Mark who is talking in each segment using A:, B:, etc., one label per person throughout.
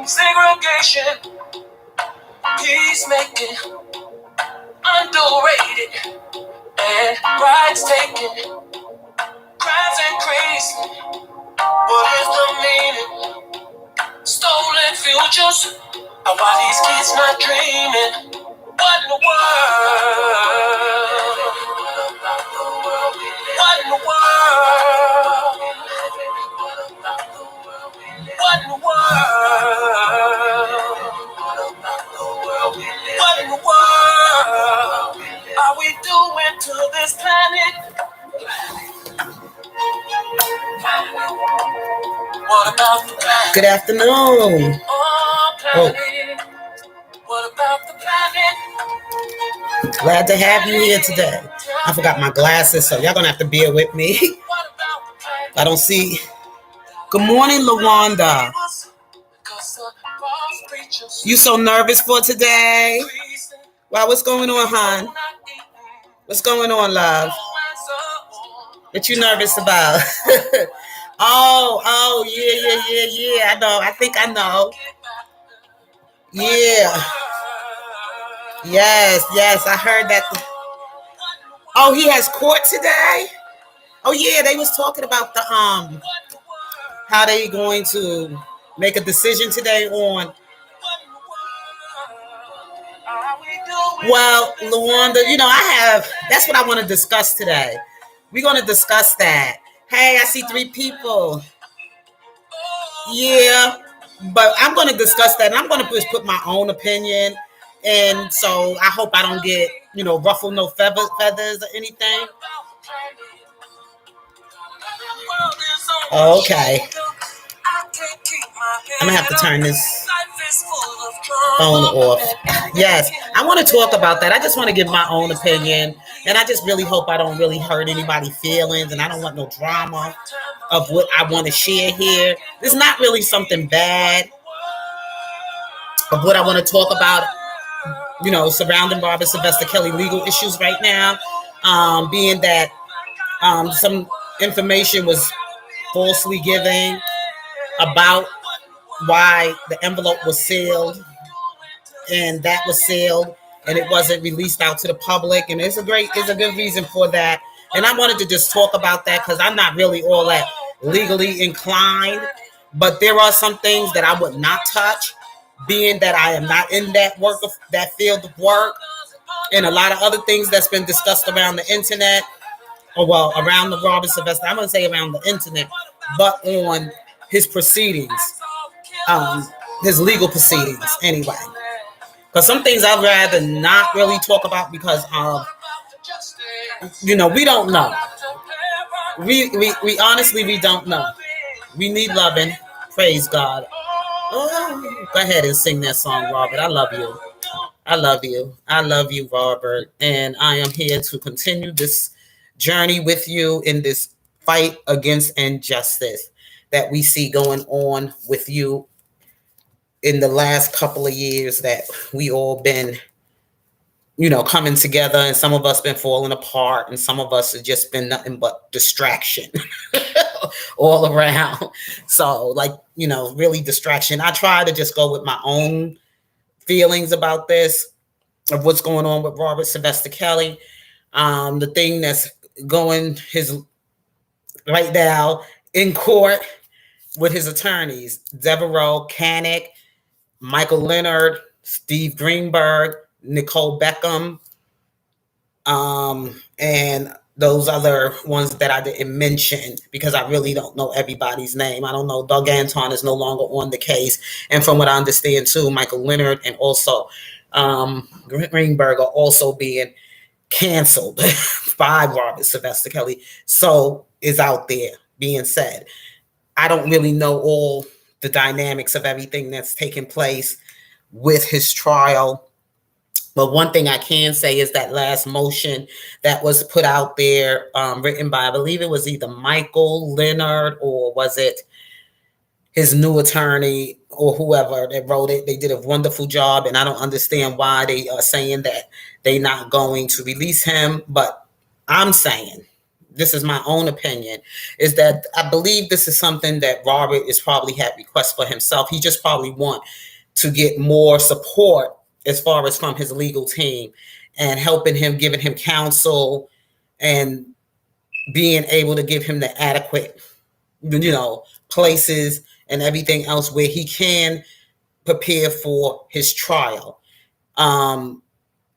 A: Segregation, peacemaking, underrated, and rights taken, crimes increasing. What is the meaning? Stolen futures. Why these kids not dreaming? What in the world? What in the world? What in the world? What in the world are we doing to this planet? What about the planet?
B: Good afternoon.
A: Oh. What about the planet?
B: Glad to have you here today. I forgot my glasses, so y'all gonna have to bear with me. I don't see. Good morning, Lawanda. You so nervous for today? Wow, what's going on, hon? What's going on, love? What you nervous about? Oh, yeah. I know. I think I know. Yeah. Yes. I heard that. Oh, he has court today? Oh, yeah. They was talking about the how they going to make a decision today on. Well, Luanda, that's what I want to discuss today. We're going to discuss that. Hey, I see 3 people. Yeah, but I'm going to discuss that, and I'm going to just put my own opinion. And so I hope I don't get, ruffle no feathers or anything. Okay. I'm going to have to turn this phone off. Yes, I want to talk about that. I just want to give my own opinion, and I just really hope I don't really hurt anybody's feelings, and I don't want no drama of what I want to share here. It's not really something bad of what I want to talk about, surrounding Barbara Sylvester Kelly legal issues right now, being that some information was falsely given about why the envelope was sealed, and that was sealed, and it wasn't released out to the public, and it's a good reason for that. And I wanted to just talk about that because I'm not really all that legally inclined, but there are some things that I would not touch, being that I am not in that field of work, and a lot of other things that's been discussed around the internet, around the Robert Sylvester. I'm going to say around the internet, but on his proceedings, his legal proceedings, anyway. Because some things I'd rather not really talk about because, we don't know. We honestly, we don't know. We need loving. Praise God. Oh, go ahead and sing that song, Robert. I love you. I love you. I love you, Robert. And I am here to continue this journey with you in this fight against injustice that we see going on with you in the last couple of years, that we all been, coming together, and some of us been falling apart, and some of us have just been nothing but distraction all around. So really distraction. I try to just go with my own feelings about this, of what's going on with Robert Sylvester Kelly. The thing that's going right now in court with his attorneys, Devereaux Canick, Michael Leonard, Steve Greenberg, Nicole Beckham, and those other ones that I didn't mention because I really don't know everybody's name. I don't know. Doug Anton is no longer on the case. And from what I understand, too, Michael Leonard and also Greenberg are also being canceled by Robert Sylvester Kelly. So is out there being said. I don't really know all the dynamics of everything that's taking place with his trial. But one thing I can say is that last motion that was put out there, written by, I believe it was either Michael Leonard or was it his new attorney or whoever that wrote it. They did a wonderful job, and I don't understand why they are saying that they're not going to release him. But I'm saying, this is my own opinion, is that I believe this is something that Robert is probably had requests for himself. He just probably want to get more support as far as from his legal team and helping him, giving him counsel and being able to give him the adequate, places and everything else where he can prepare for his trial.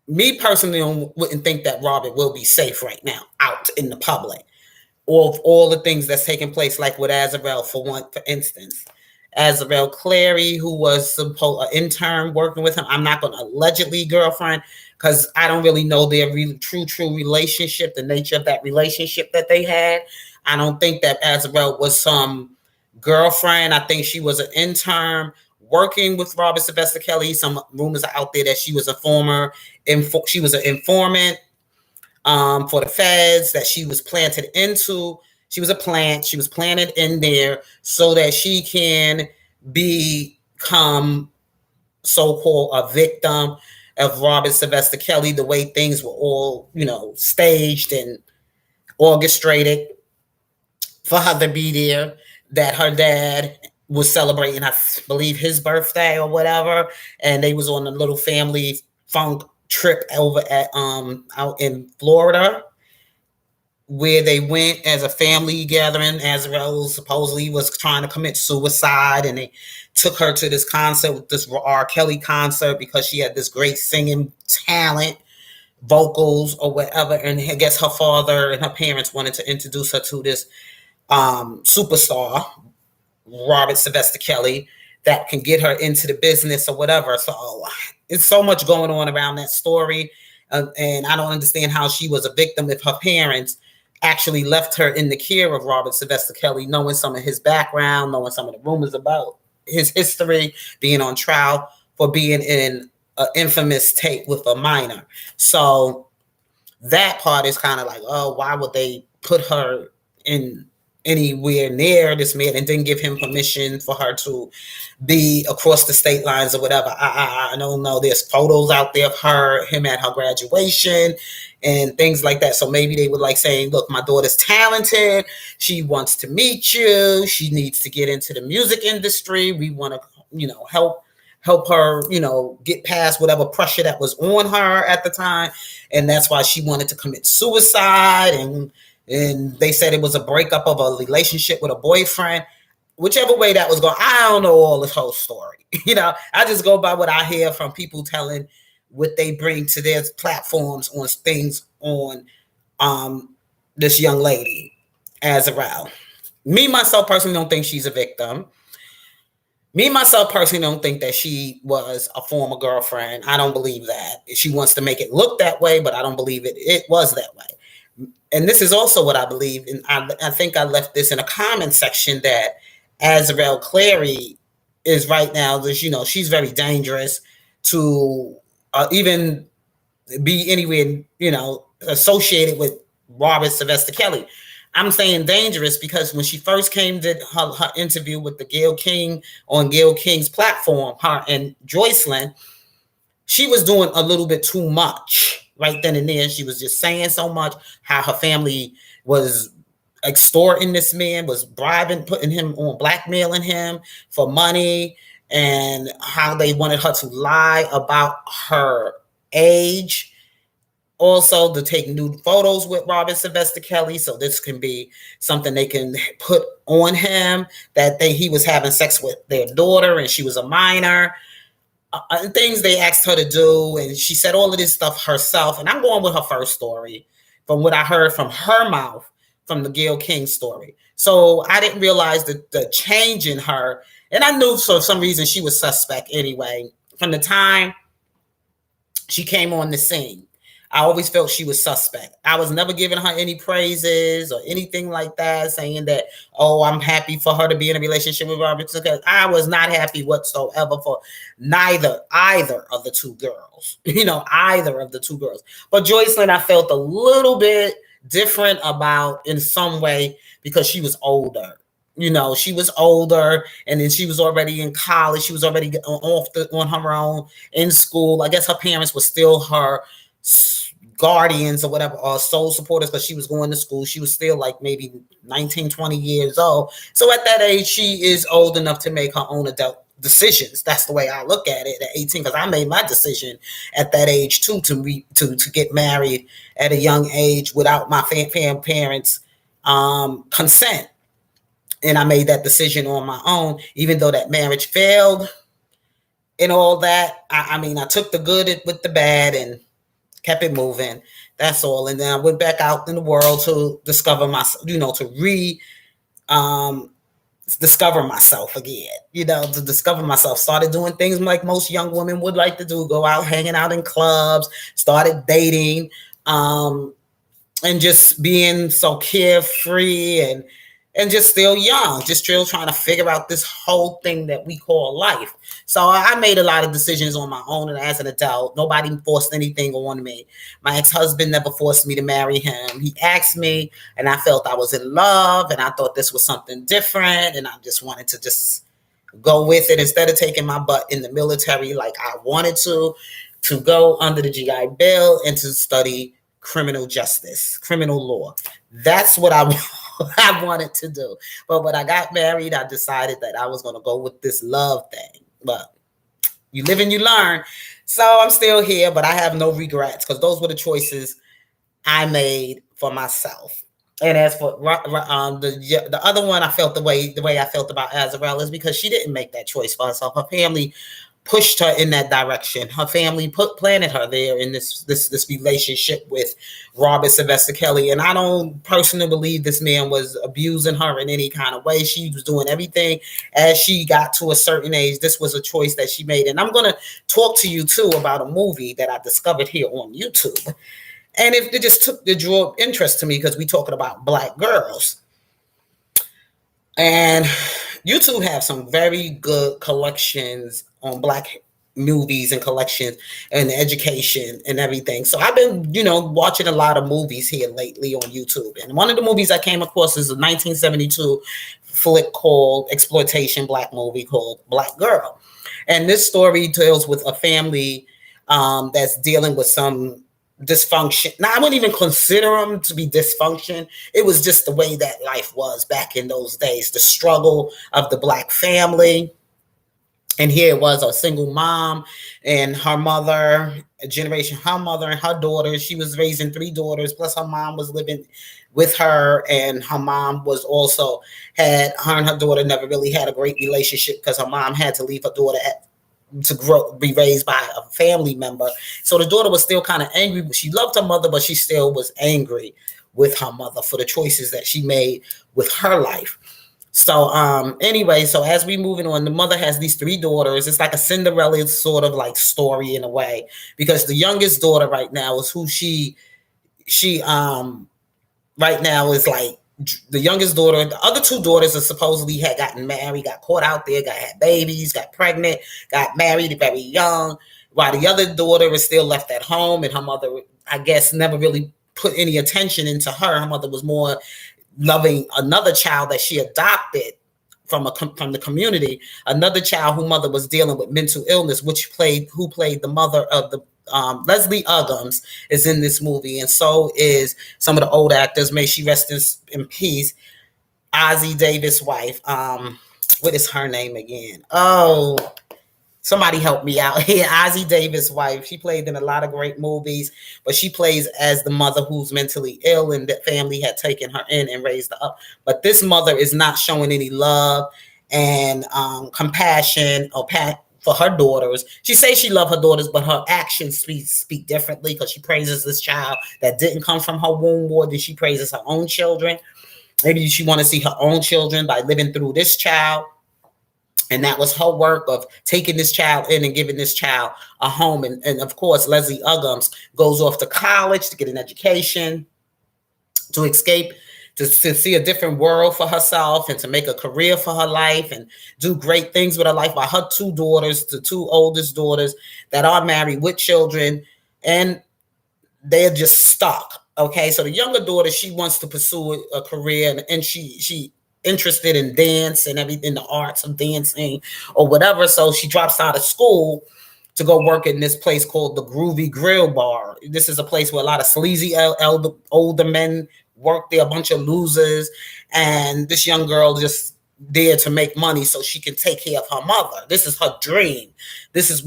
B: Me personally wouldn't think that Robert will be safe right now out in the public. All the things that's taking place, like with Azarel, for instance. Azarel Clary, who was an intern working with him. I'm not going to allegedly girlfriend because I don't really know their true relationship, the nature of that relationship that they had. I don't think that Azarel was some girlfriend. I think she was an intern working with Robert Sylvester Kelly. Some rumors are out there that she was a she was an informant for the feds, that she was planted into. She was a plant. She was planted in there so that she can become so-called a victim of Robert Sylvester Kelly, the way things were all, staged and orchestrated for her to be there, that her dad was celebrating, I believe, his birthday or whatever, and they was on a little family funk trip over at out in Florida, where they went as a family gathering. Azarel supposedly was trying to commit suicide, and they took her to this concert, this R. Kelly concert, because she had this great singing talent, vocals or whatever. And I guess her father and her parents wanted to introduce her to this superstar, Robert Sylvester Kelly, that can get her into the business or whatever. So it's so much going on around that story. And I don't understand how she was a victim if her parents actually left her in the care of Robert Sylvester Kelly, knowing some of his background, knowing some of the rumors about his history, being on trial for being in an infamous tape with a minor. So that part is kind of like, oh, why would they put her in anywhere near this man and didn't give him permission for her to be across the state lines or whatever? I don't know. There's photos out there of him at her graduation and things like that. So maybe they would like saying, look, my daughter's talented. She wants to meet you. She needs to get into the music industry. We want to, help her, get past whatever pressure that was on her at the time. And that's why she wanted to commit suicide. And they said it was a breakup of a relationship with a boyfriend. Whichever way that was going, I don't know all this whole story. I just go by what I hear from people telling what they bring to their platforms on things on this young lady, Azarel. Me, myself, personally don't think she's a victim. Me, myself, personally don't think that she was a former girlfriend. I don't believe that. She wants to make it look that way, but I don't believe it was that way. And this is also what I believe. And I think I left this in a comment section that Azarel Clary is right now, she's very dangerous to even be anywhere, associated with Robert Sylvester Kelly. I'm saying dangerous because when she first came to her interview with the Gayle King on Gayle King's platform, her and Joycelyn, she was doing a little bit too much right then and there. She was just saying so much, how her family was extorting this man, was bribing, putting him on, blackmailing him for money, and how they wanted her to lie about her age. Also, to take nude photos with Robert Sylvester Kelly, so this can be something they can put on him, that he was having sex with their daughter and she was a minor. Things they asked her to do, and she said all of this stuff herself. And I'm going with her first story from what I heard from her mouth from the Gayle King story. So I didn't realize the change in her. And I knew for some reason she was suspect anyway. From the time she came on the scene, I always felt she was suspect. I was never giving her any praises or anything like that, saying that, oh, I'm happy for her to be in a relationship with Robert. Because I was not happy whatsoever for either of the two girls. Either of the two girls. But Joycelyn, I felt a little bit different about in some way because she was older. She was older, and then she was already in college. She was already on her own in school. I guess her parents were still her guardians or whatever, or soul supporters, because she was going to school. She was still like maybe 19, 20 years old. So at that age, she is old enough to make her own adult decisions. That's the way I look at it at 18, because I made my decision at that age too, to get married at a young age without my parents' consent. And I made that decision on my own, even though that marriage failed and all that. I took the good with the bad and kept it moving. That's all. And then I went back out in the world to discover myself, to discover myself again, to discover myself. Started doing things like most young women would like to do, go out, hanging out in clubs, started dating, and just being so carefree and just still young, just still trying to figure out this whole thing that we call life. So I made a lot of decisions on my own, and as an adult, nobody forced anything on me. My ex-husband never forced me to marry him. He asked me, and I felt I was in love, and I thought this was something different, and I just wanted to just go with it instead of taking my butt in the military like I wanted to go under the GI Bill and to study criminal justice, criminal law. That's what I wanted to do. But when I got married, I decided that I was going to go with this love thing. But you live and you learn. So I'm still here, but I have no regrets because those were the choices I made for myself. And as for the other one, I felt the way I felt about Azarel is because she didn't make that choice for herself. Her family pushed her in that direction. Her family planted her there in this relationship with Robert Sylvester Kelly. And I don't personally believe this man was abusing her in any kind of way. She was doing everything as she got to a certain age. This was a choice that she made. And I'm going to talk to you too about a movie that I discovered here on YouTube. And it just drew interest to me because we talking about Black girls. And YouTube have some very good collections on Black movies and collections and education and everything. So I've been, watching a lot of movies here lately on YouTube. And one of the movies I came across is a 1972 flick called exploitation Black movie called Black Girl. And this story deals with a family that's dealing with some dysfunction. Now, I wouldn't even consider them to be dysfunction. It was just the way that life was back in those days, the struggle of the Black family. And here it was, a single mom and her mother, her mother and her daughters. She was raising 3 daughters, plus her mom was living with her. And her mom was also her and her daughter never really had a great relationship because her mom had to leave her daughter to be raised by a family member. So the daughter was still kind of angry. She loved her mother, but she still was angry with her mother for the choices that she made with her life. So anyway, so as we moving on, the mother has these 3 daughters. It's like a Cinderella sort of like story in a way, because the youngest daughter right now is who she right now is like the youngest daughter. The other 2 daughters are supposedly had gotten married, got caught out there, had babies, got pregnant, got married very young, while the other daughter is still left at home, and her mother, I guess, never really put any attention into her. Her mother was more loving another child that she adopted from the community, another child whose mother was dealing with mental illness, who played the mother of the Leslie Uggams is in this movie, and so is some of the old actors. May she rest in peace. Ozzie Davis' wife. What is her name again? Oh, somebody help me out here. Ozzie Davis' wife. She played in a lot of great movies, but she plays as the mother who's mentally ill, and the family had taken her in and raised her up. But this mother is not showing any love and compassion or for her daughters. She says she loves her daughters, but her actions speak differently, because she praises this child that didn't come from her womb more than she praises her own children. Maybe she want to see her own children by living through this child. And that was her work of taking this child in and giving this child a home. And of course, Leslie Uggams goes off to college to get an education, to escape, to see a different world for herself, and to make a career for her life and do great things with her life. By her two daughters, the two oldest daughters that are married with children, and they're just stuck. Okay, so the younger daughter, she wants to pursue a career, and she interested in dance and everything, the arts of dancing or whatever. So she drops out of school to go work in this place called the Groovy Grill Bar. This is a place where a lot of sleazy older men work there, a bunch of losers, and this young girl just there to make money so she can take care of her mother. This is her dream. This is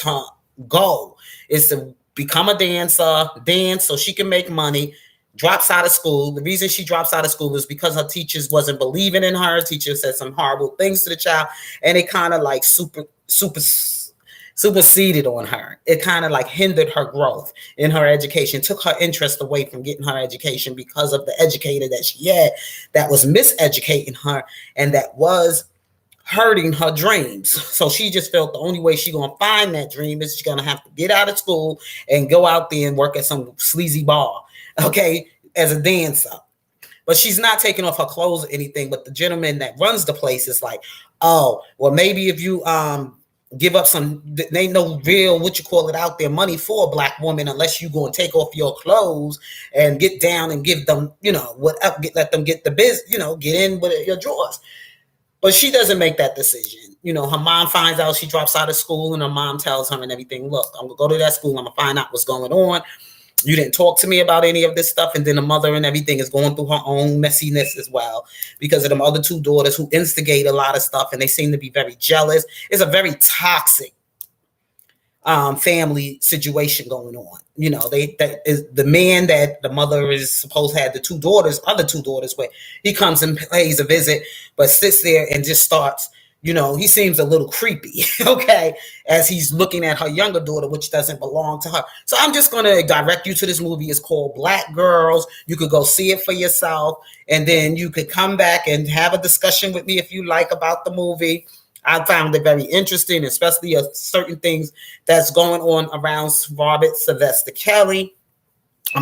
B: her goal, is to become a dancer, dance so she can make money. Drops out of school. The reason she drops out of school is because her teachers wasn't believing in her. Teachers said some horrible things to the child, and it kind of like superseded on her. It kind of like hindered her growth in her education, took her interest away from getting her education because of the educator that she had that was miseducating her and that was hurting her dreams. So she just felt the only way she's going to find that dream is she's going to have to get out of school and go out there and work at some sleazy bar, okay, as a dancer. But she's not taking off her clothes or anything. But the gentleman that runs the place is like, oh, well, maybe if you give up some, they ain't no real, what you call it, out there money for a black woman unless you go and take off your clothes and get down and give them, whatever, let them get the biz, get in with your drawers. But she doesn't make that decision. Her mom finds out, she drops out of school, and her mom tells her and everything, look, I'm going to go to that school. I'm going to find out what's going on. You didn't talk to me about any of this stuff. And then the mother and everything is going through her own messiness as well because of them other two daughters who instigate a lot of stuff, and they seem to be very jealous. It's a very toxic family situation going on. That is the man that the mother is supposed to have the other two daughters with. He comes and pays a visit, but sits there and just starts, he seems a little creepy, okay, as he's looking at her younger daughter, which doesn't belong to her. So I'm just going to direct you to this movie. It's called Black Girls. You could go see it for yourself, and then you could come back and have a discussion with me if you like about the movie. I found it very interesting, especially certain things that's going on around Robert Sylvester Kelly.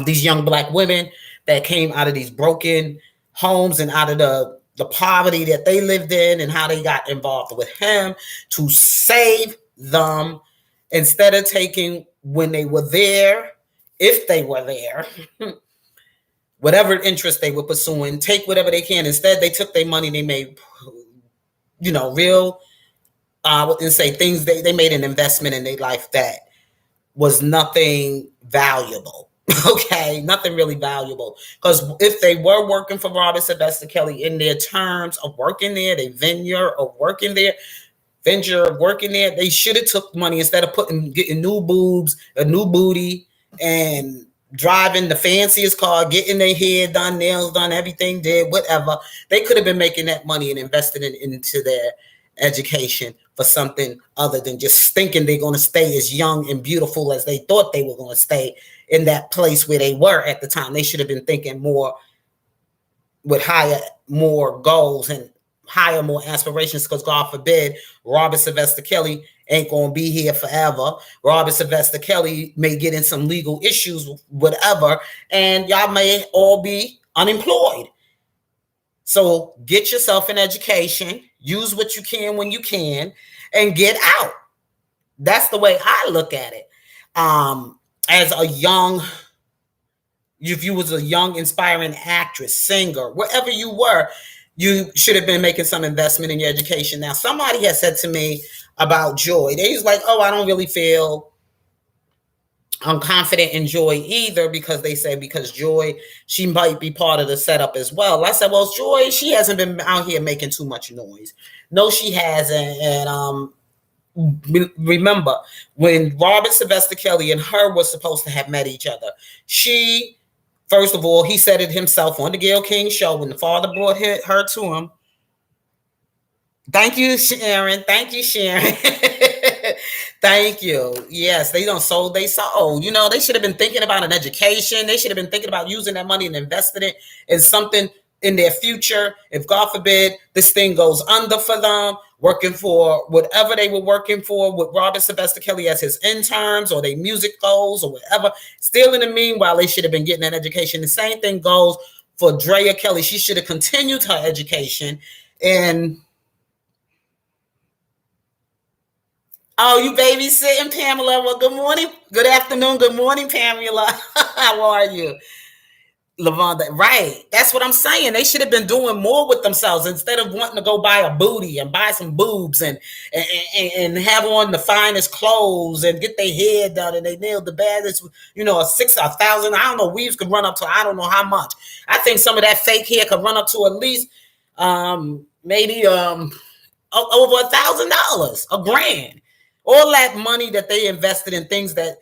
B: These young black women that came out of these broken homes and out of the poverty that they lived in, and how they got involved with him to save them instead of taking when they were there, if they were there, whatever interest they were pursuing, take whatever they can. Instead, they took their money, they made, real, I wouldn't say things, they made an investment in their life that was nothing valuable. Okay, nothing really valuable. Because if they were working for Robert Sylvester Kelly in their terms of working there, they venture of working there, they should have took money instead of getting new boobs, a new booty, and driving the fanciest car, getting their hair done, nails done, everything did, whatever. They could have been making that money and invested it into their education for something other than just thinking they're going to stay as young and beautiful as they thought they were going to stay in that place where they were at the time. They should have been thinking more with more goals and more aspirations, because God forbid Robert Sylvester Kelly ain't going to be here forever. Robert Sylvester Kelly may get in some legal issues, whatever, and y'all may all be unemployed. So get yourself an education, use what you can when you can, and get out. That's the way I look at it. If you was a young, inspiring actress, singer, wherever you were, you should have been making some investment in your education. Now, somebody has said to me about Joy. They was like, oh, I don't really feel I'm confident in Joy either, because they say because Joy, she might be part of the setup as well. I said, well, Joy, she hasn't been out here making too much noise. No, she hasn't. And remember, when Robert Sylvester Kelly and her were supposed to have met each other, first of all, he said it himself on the Gayle King show when the father brought her to him. Thank you, Sharon. Thank you. Yes, they don't sold they soul. They should have been thinking about an education. They should have been thinking about using that money and investing it in something in their future. If God forbid this thing goes under for them, working for whatever they were working for with Robert Sylvester Kelly as his interns or their music goals or whatever. Still in the meanwhile, they should have been getting an education. The same thing goes for Drea Kelly. She should have continued her education. And oh, you babysitting, Pamela? Well, good morning, good afternoon, good morning, Pamela. How are you, Lavonda? Right, that's what I'm saying. They should have been doing more with themselves instead of wanting to go buy a booty and buy some boobs and have on the finest clothes and get their hair done and they nailed the baddest, a 6,000. I don't know. Weaves could run up to I don't know how much. I think some of that fake hair could run up to at least maybe over $1,000, a grand. All that money that they invested in things that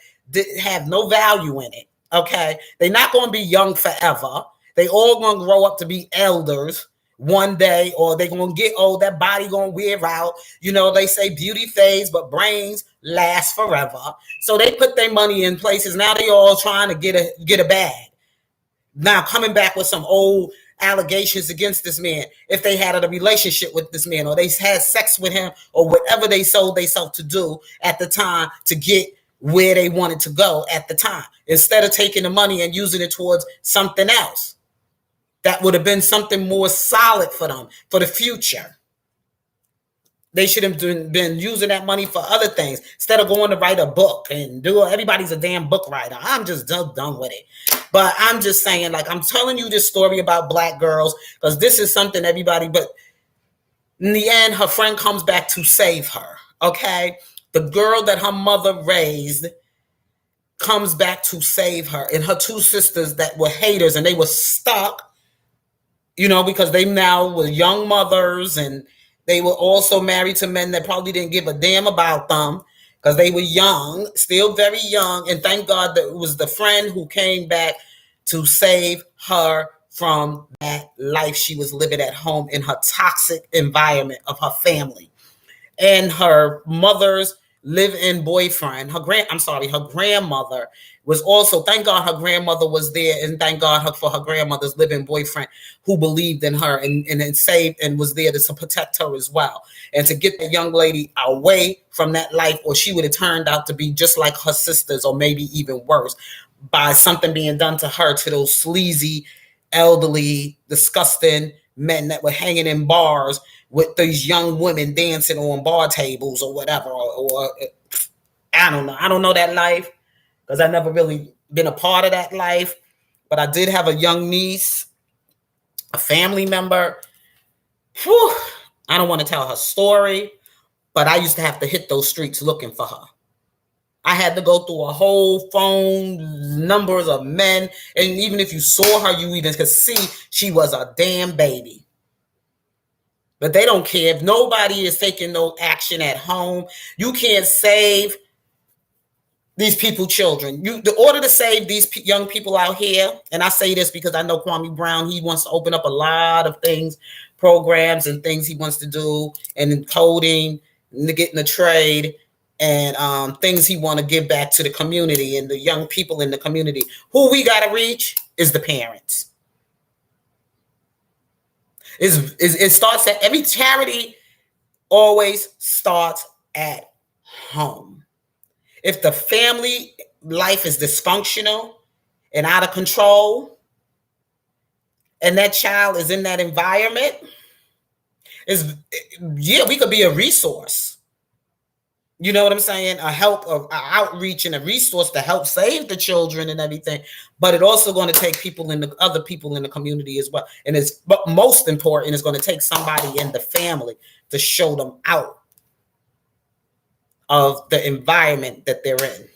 B: have no value in it. Okay, they're not going to be young forever. They all going to grow up to be elders one day, or they're going to get old. That body going to wear out. They say beauty fades, but brains last forever. So they put their money in places. Now they all trying to get a bag. Now coming back with some old allegations against this man if they had a relationship with this man or they had sex with him or whatever they sold themselves to do at the time to get where they wanted to go at the time, instead of taking the money and using it towards something else that would have been something more solid for them for the future. They should have been using that money for other things instead of going to write a book and do. Everybody's a damn book writer. I'm just done with it. But I'm just saying, like, I'm telling you this story about black girls because this is something everybody. But in the end, her friend comes back to save her. Okay, the girl that her mother raised comes back to save her, and her two sisters that were haters and they were stuck. Because they now were young mothers and they were also married to men that probably didn't give a damn about them because they were young, still very young. And thank God that it was the friend who came back to save her from that life she was living at home in her toxic environment of her family. And her mother's live-in boyfriend, her grandmother was also, thank God her grandmother was there, and thank God for her grandmother's live-in boyfriend who believed in her and saved and was there to protect her as well. And to get that young lady away from that life, or she would have turned out to be just like her sisters, or maybe even worse, by something being done to her, to those sleazy, elderly, disgusting men that were hanging in bars with these young women dancing on bar tables or whatever, or I don't know. I don't know that life because I never really been a part of that life. But I did have a young niece, a family member. Whew, I don't want to tell her story, but I used to have to hit those streets looking for her. I had to go through a whole phone numbers of men. And even if you saw her, you even could see she was a damn baby. But they don't care. If nobody is taking no action at home, you can't save these people children. The order to save these young people out here, and I say this because I know Kwame Brown, he wants to open up a lot of things, programs and things he wants to do, and in coding, getting a trade, and things he want to give back to the community and the young people in the community. Who we got to reach is the parents. It starts at every charity always starts at home. If the family life is dysfunctional and out of control, and that child is in that environment, we could be a resource. You know what I'm saying? A help, an outreach, and a resource to help save the children and everything. But it also going to take other people in the community as well. And but most important, it's going to take somebody in the family to show them out of the environment that they're in.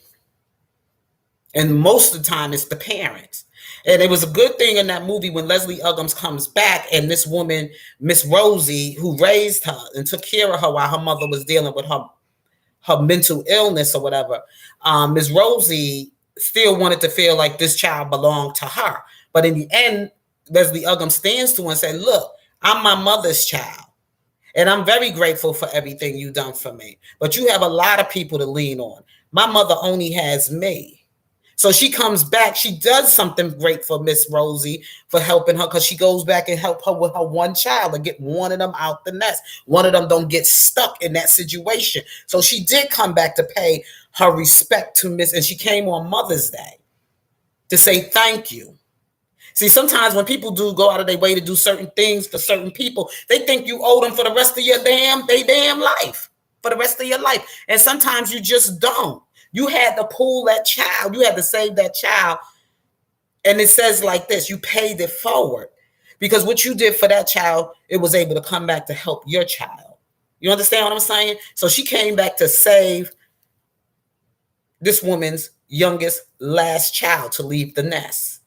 B: And most of the time, it's the parents. And it was a good thing in that movie when Leslie Uggams comes back and this woman, Miss Rosie, who raised her and took care of her while her mother was dealing with her mental illness or whatever, Miss Rosie still wanted to feel like this child belonged to her. But in the end, Leslie Uggams stands to her and said, look, I'm my mother's child. And I'm very grateful for everything you done for me. But you have a lot of people to lean on. My mother only has me. So she comes back. She does something great for Miss Rosie for helping her, because she goes back and help her with her one child and get one of them out the nest. One of them don't get stuck in that situation. So she did come back to pay her respect to Miss, and she came on Mother's Day to say thank you. See, sometimes when people do go out of their way to do certain things for certain people, they think you owe them for the rest of your damn life, for the rest of your life. And sometimes you just don't. You had to pull that child. You had to save that child. And it says like this, you paid it forward. Because what you did for that child, it was able to come back to help your child. You understand what I'm saying? So she came back to save this woman's youngest, last child to leave the nest.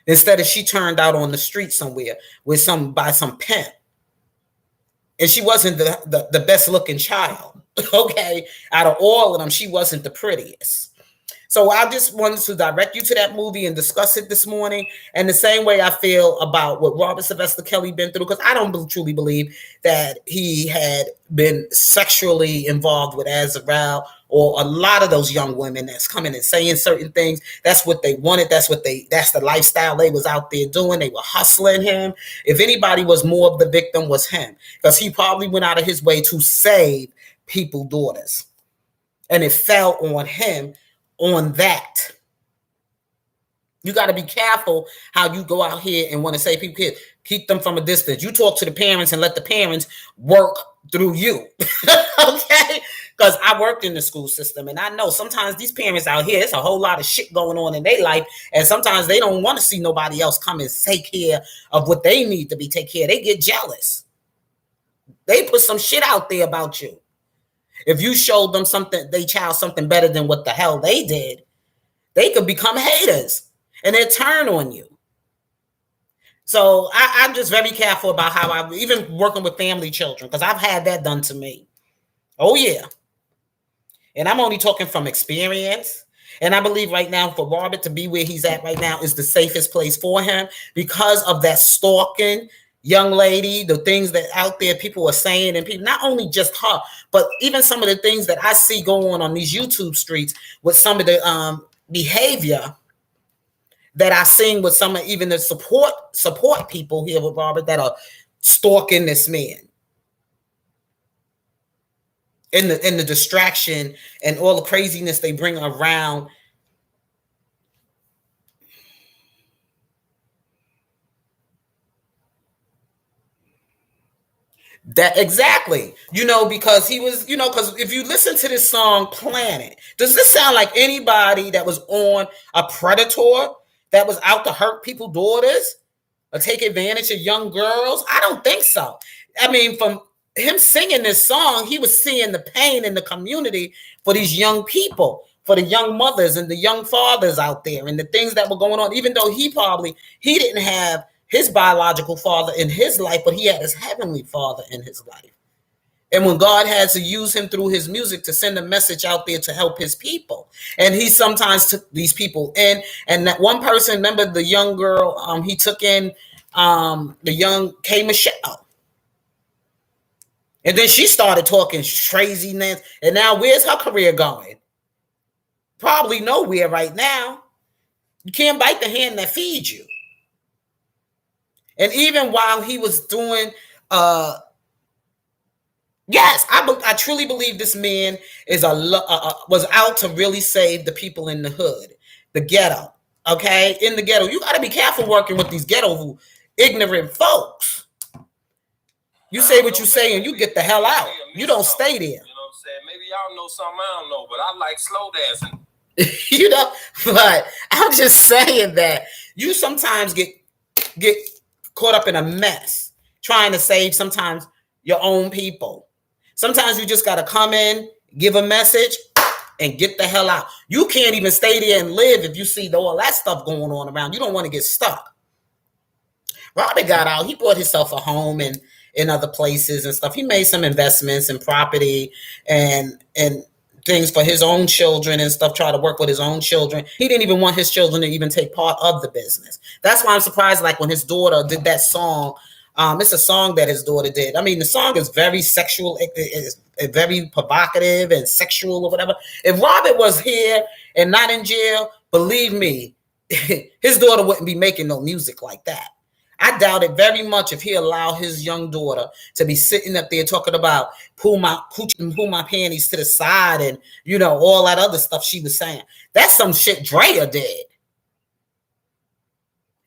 B: Instead of she turned out on the street somewhere with by some pimp. And she wasn't the best looking child. Okay. Out of all of them, she wasn't the prettiest. So I just wanted to direct you to that movie and discuss it this morning. And the same way I feel about what Robert Sylvester Kelly been through, because I don't truly believe that he had been sexually involved with Azarel or a lot of those young women that's coming and saying certain things. That's what they wanted. That's the lifestyle they was out there doing. They were hustling him. If anybody was more of the victim, was him, because he probably went out of his way to save people's daughters. And it fell on him on that. You got to be careful how you go out here and want to say people kids, keep them from a distance. You talk to the parents and let the parents work through you. Okay? Because I worked in the school system and I know sometimes these parents out here, there's a whole lot of shit going on in their life. And sometimes they don't want to see nobody else come and take care of what they need to be taken care of. They get jealous. They put some shit out there about you. If you showed them something, they child something better than what the hell they did, they could become haters and they turn on you. So I'm just very careful about how I, even working with family children, because I've had that done to me. Oh, yeah. And I'm only talking from experience. And I believe right now for Robert to be where he's at right now is the safest place for him because of that stalking young lady, the things that out there people are saying, and people, not only just her, but even some of the things that I see going on these YouTube streets with some of the behavior that I seen with some of even the support people here with Robert that are stalking this man. And the distraction and all the craziness they bring around. That exactly, because he was, because if you listen to this song Planet, does this sound like anybody that was on a predator that was out to hurt people's daughters or take advantage of young girls? I don't think so. I mean, from him singing this song, he was seeing the pain in the community for these young people, for the young mothers and the young fathers out there and the things that were going on, even though he didn't have his biological father in his life, but he had his heavenly father in his life. And when God had to use him through his music to send a message out there to help his people. And he sometimes took these people in. And that one person, remember the young girl, he took in the young K. Michelle. And then she started talking craziness. And now where's her career going? Probably nowhere right now. You can't bite the hand that feeds you. And even while he was doing, yes, I truly believe this man is was out to really save the people in the hood, the ghetto. Okay, in the ghetto, you got to be careful working with these ghetto ignorant folks. You say what you say, and you get the hell out. You don't stay there.
A: You know what I'm saying? Maybe y'all know something I don't know, but I like slow dancing.
B: But I'm just saying that you sometimes get caught up in a mess trying to save sometimes your own people. Sometimes you just got to come in, give a message, and get the hell out. You can't even stay there and live if you see all that stuff going on around. You don't want to get stuck. Robert got out. He bought himself a home and in other places and stuff. He made some investments in property and things for his own children and stuff, try to work with his own children. He didn't even want his children to even take part of the business. That's why I'm surprised, like when his daughter did that song, It's a song that his daughter did. I mean, the song is very sexual, it is very provocative and sexual or whatever. If Robert was here and not in jail, believe me, his daughter wouldn't be making no music like that. I doubt it very much if he allowed his young daughter to be sitting up there talking about pull my coochie and pull my panties to the side and all that other stuff she was saying. That's some shit Drea did.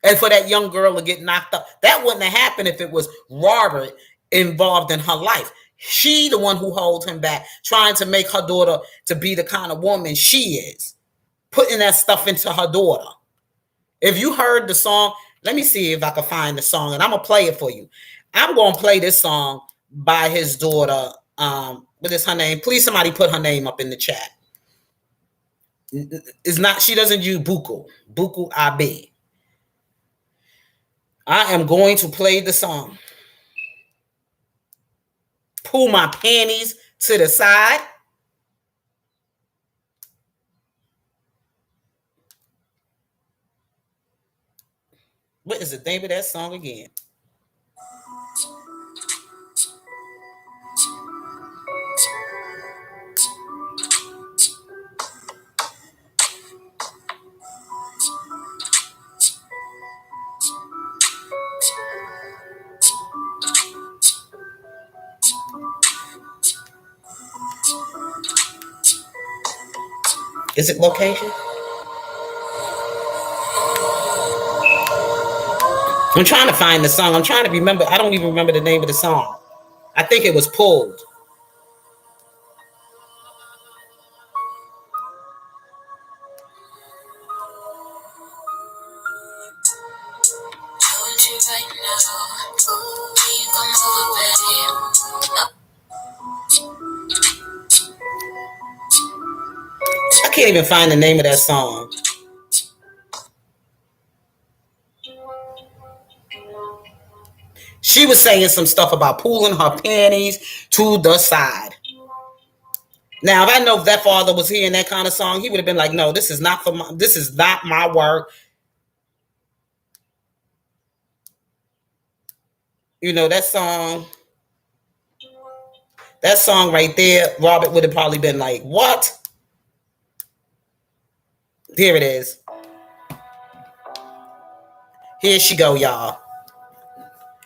B: And for that young girl to get knocked up, that wouldn't have happened if it was Robert involved in her life. She the one who holds him back, trying to make her daughter to be the kind of woman she is, putting that stuff into her daughter. If you heard the song, let me see if I can find the song, and I'm going to play it for you. I'm going to play this song by his daughter. What is her name? Please, somebody put her name up in the chat. It's not, she doesn't use Buku. Buku Abe. I am going to play the song. Pull my panties to the side. What is the name of that song again? Is it Location? I'm trying to find the song. I'm trying to remember. I don't even remember the name of the song. I think it was Pulled. I can't even find the name of that song. She was saying some stuff about pulling her panties to the side. Now, if I know if that father was hearing that kind of song, he would have been like, "No, this is not my work." That song. That song right there, Robert would have probably been like, "What?" Here it is. Here she go, y'all.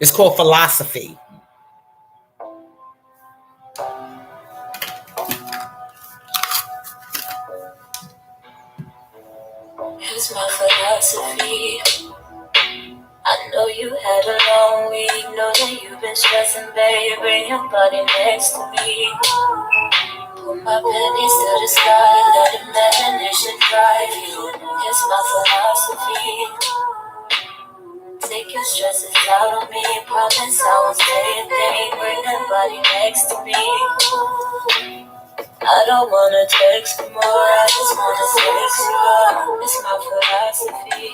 B: It's called Philosophy.
A: Here's my philosophy. I know you had a long week, know that you've been stressing, babe. Bring your body next to me. Put my pennies to the sky, let imagination drive you. Here's my philosophy. Take your stresses out on me, promise I won't stay a day. Bring that body next to me. I don't wanna text more, I just wanna text you up. It's my philosophy.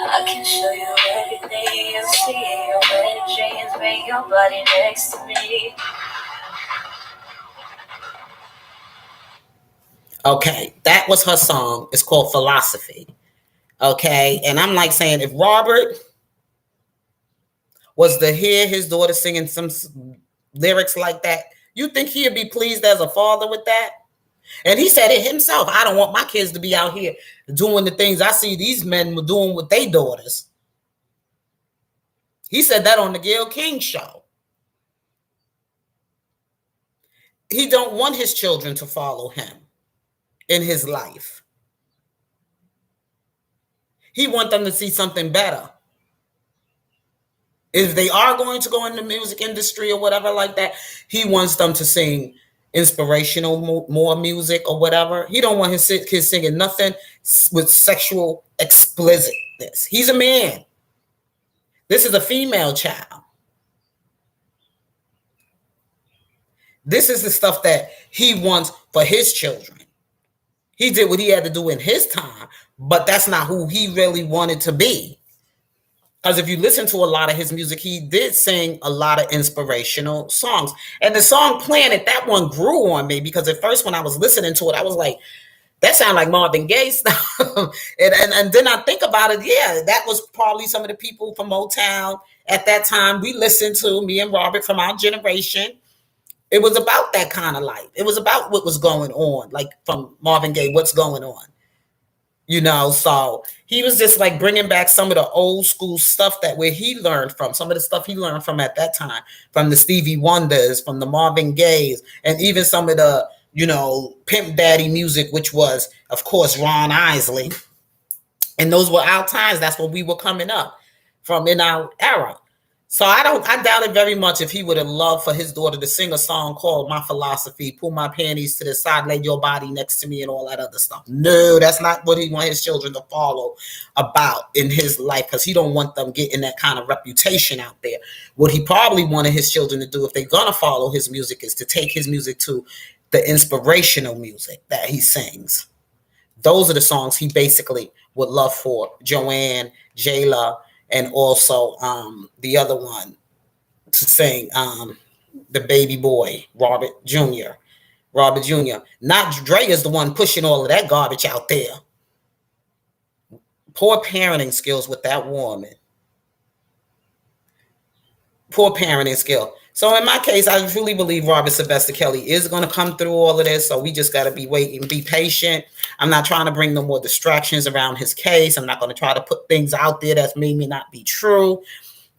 A: I can show you everything you see in your wet dreams. Bring your body next to me.
B: Okay, that was her song. It's called Philosophy. Okay, and I'm like saying, if Robert was to hear his daughter singing some lyrics like that, you think he'd be pleased as a father with that? And he said it himself. I don't want my kids to be out here doing the things I see these men were doing with their daughters. He said that on the Gayle King show. He don't want his children to follow him in his life. He wants them to see something better. If they are going to go in the music industry or whatever like that, he wants them to sing inspirational more music or whatever. He don't want his kids singing nothing with sexual explicitness. He's a man. This is a female child. This is the stuff that he wants for his children. He did what he had to do in his time, but that's not who he really wanted to be. Because if you listen to a lot of his music, he did sing a lot of inspirational songs. And the song Planet, that one grew on me because at first when I was listening to it, I was like, That sounds like Marvin Gaye stuff. And then I think about it, yeah, that was probably some of the people from Motown at that time we listened to, me and Robert from our generation. It was about that kind of life. It was about what was going on, like from Marvin Gaye, what's going on. So he was just like bringing back some of the old school stuff that where he learned from, some of the stuff he learned from at that time, from the Stevie Wonders, from the Marvin Gayes, and even some of the Pimp Daddy music, which was of course Ron Isley. And those were our times. That's when we were coming up from in our era. So I doubt it very much if he would have loved for his daughter to sing a song called My Philosophy, Pull My Panties to the Side, Lay Your Body Next to Me, and all that other stuff. No, that's not what he want his children to follow about in his life, because he don't want them getting that kind of reputation out there. What he probably wanted his children to do, if they're going to follow his music, is to take his music to the inspirational music that he sings. Those are the songs he basically would love for Joanne, Jayla, and also the other one to sing, the baby boy, Robert Jr. Robert Jr. Not Dre is the one pushing all of that garbage out there. Poor parenting skills with that woman. Poor parenting skill. So in my case, I truly believe Robert Sylvester Kelly is going to come through all of this. So we just got to be waiting, be patient. I'm not trying to bring no more distractions around his case. I'm not going to try to put things out there that may not be true.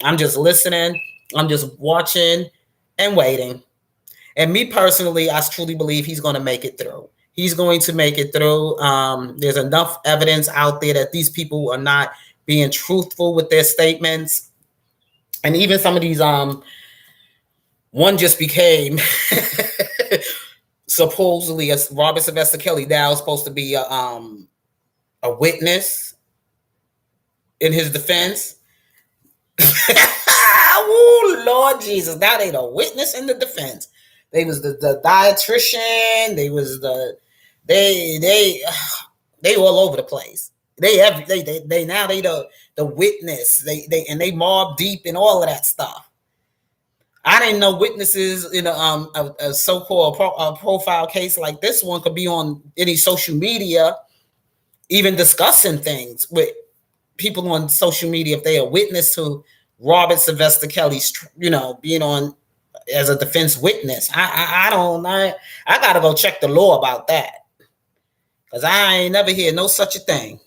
B: I'm just listening. I'm just watching and waiting. And me personally, I truly believe he's going to make it through. He's going to make it through. There's enough evidence out there that these people are not being truthful with their statements. And even some of these, one just became supposedly, as Robert Sylvester Kelly now is supposed to be a witness in his defense. Oh, Lord Jesus. Now they the witness in the defense. They was the dietitian. They was they all over the place. They now they the witness. They mob deep and all of that stuff. I didn't know witnesses in a so-called profile case like this one could be on any social media, even discussing things with people on social media if they are witness to Robert Sylvester Kelly's, being on as a defense witness. I don't know. I gotta go check the law about that, because I ain't never hear no such a thing.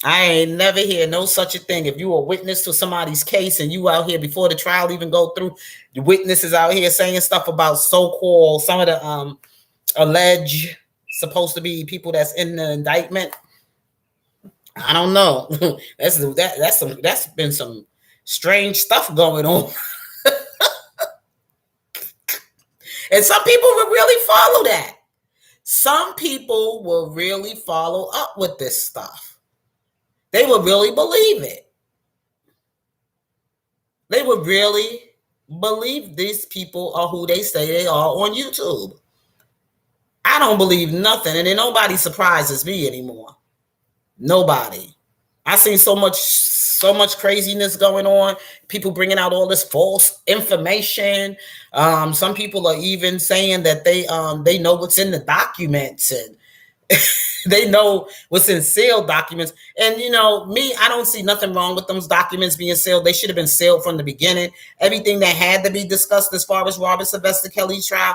B: I ain't never hear no such a thing. If you a witness to somebody's case and you out here before the trial even go through, the witnesses out here saying stuff about some of the alleged supposed to be people that's in the indictment. I don't know. That's been some strange stuff going on. And some people will really follow that. Some people will really follow up with this stuff. They would really believe it. They would really believe these people are who they say they are on YouTube. I don't believe nothing, and then nobody surprises me anymore. Nobody. I seen so much craziness going on. People bringing out all this false information. Some people are even saying that they know what's in the documents, and they know what's in sealed documents. And me, I don't see nothing wrong with those documents being sealed. They should have been sealed from the beginning. Everything that had to be discussed as far as Robert Sylvester Kelly's trial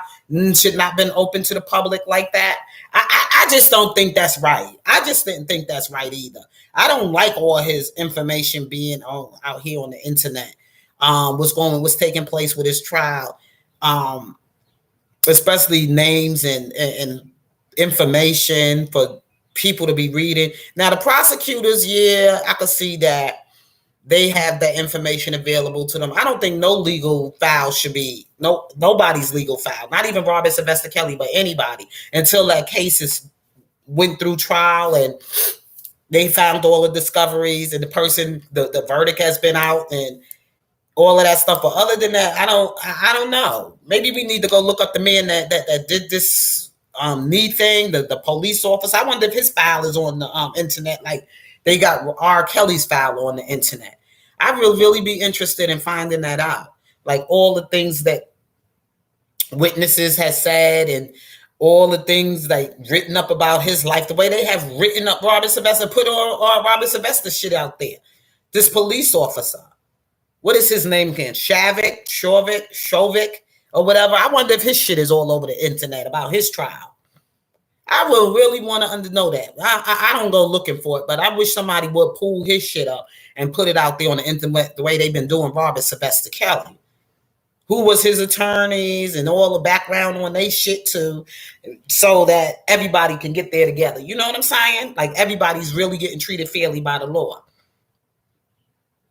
B: should not have been open to the public like that. I just don't think that's right. I just didn't think that's right either. I don't like all his information being out here on the internet. What's taking place with his trial, especially names and information for people to be reading. Now the prosecutors, yeah, I could see that they have that information available to them. I don't think no legal file should be nobody's legal file, not even Robert Sylvester Kelly, but anybody, until that case went through trial and they found all the discoveries and the verdict has been out and all of that stuff. But other than that, I don't know. Maybe we need to go look up the man that did this knee thing, the police officer. I wonder if his file is on the internet, like they got R. Kelly's file on the internet. I will really be interested in finding that out, like all the things that witnesses has said and all the things like written up about his life, the way they have written up Robert Sylvester, put all Robert Sylvester shit out there. This police officer, what is his name again? Shovik, or whatever. I wonder if his shit is all over the internet about his trial. I would really want to know that. I don't go looking for it, but I wish somebody would pull his shit up and put it out there on the internet the way they've been doing Robert Sylvester Kelly. Who was his attorneys and all the background on they shit too, so that everybody can get there together. You know what I'm saying? Like everybody's really getting treated fairly by the law.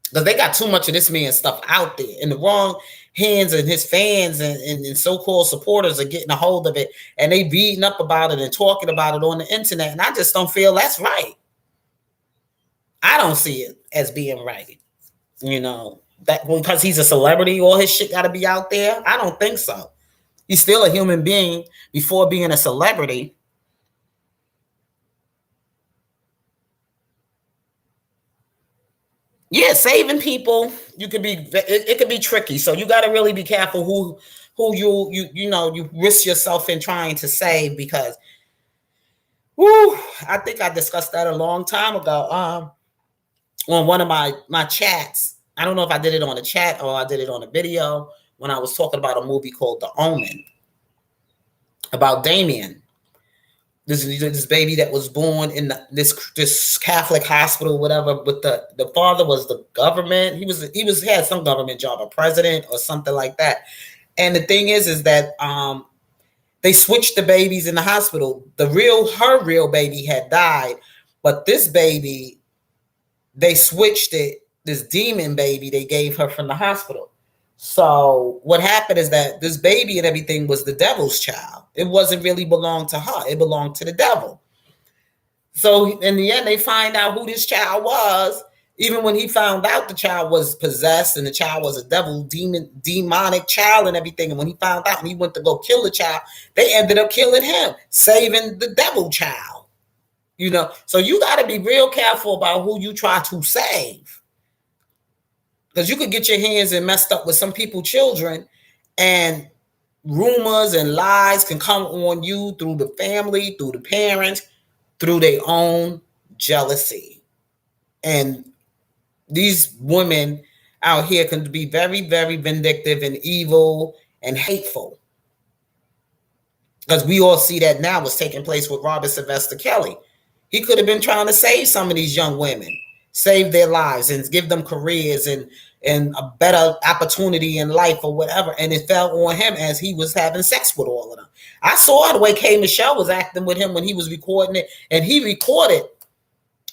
B: Because they got too much of this man's stuff out there in the wrong hands, and his fans and so-called supporters are getting a hold of it, and they beating up about it and talking about it on the internet. And I just don't feel that's right. I don't see it as being right. You know, that because he's a celebrity, all his shit got to be out there. I don't think so. He's still a human being before being a celebrity. Yeah, saving people, you could be it could be tricky. So you got to really be careful who you risk yourself in trying to save, because I think I discussed that a long time ago on one of my chats. I don't know if I did it on a chat or I did it on a video when I was talking about a movie called The Omen about Damien. This baby that was born in this Catholic hospital, whatever. But the father was the government. He had some government job, a president or something like that. And the thing is that they switched the babies in the hospital. Her real baby had died, but this baby, they switched it. This demon baby they gave her from the hospital. So what happened is that this baby and everything was the devil's child. It wasn't really belonged to her. It belonged to the devil. So in the end, they find out who this child was. Even when he found out the child was possessed and the child was a demonic child and everything. And when he found out and he went to go kill the child, they ended up killing him, saving the devil child. You know, so you got to be real careful about who you try to save. Because you could get your hands and messed up with some people's children, and rumors and lies can come on you through the family, through the parents, through their own jealousy. And these women out here can be very, very vindictive and evil and hateful. Because we all see that now what's taking place with Robert Sylvester Kelly. He could have been trying to save some of these young women, save their lives and give them careers and a better opportunity in life or whatever. And it fell on him as he was having sex with all of them. I saw the way K. Michelle was acting with him when he was recording it, and he recorded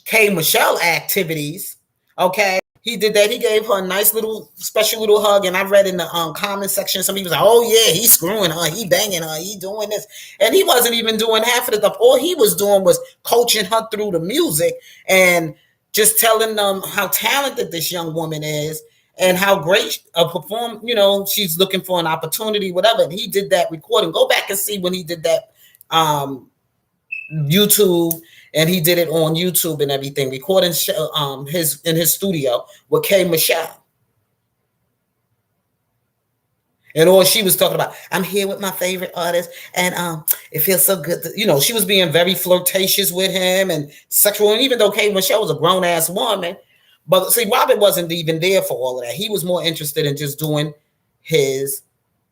B: K. Michelle activities. Okay. He did that. He gave her a nice little special little hug. And I read in the comment section, some people was like, oh yeah, he's screwing her, he banging her, he doing this. And he wasn't even doing half of the stuff. All he was doing was coaching her through the music and just telling them how talented this young woman is and how great a perform, she's looking for an opportunity, whatever. And he did that recording. Go back and see when he did that YouTube, and he did it on YouTube and everything, recording in his studio with K. Michelle. And all she was talking about, I'm here with my favorite artist, and it feels so good. She was being very flirtatious with him and sexual. And even though K. Michelle was a grown ass woman, but see, Robert wasn't even there for all of that. He was more interested in just doing his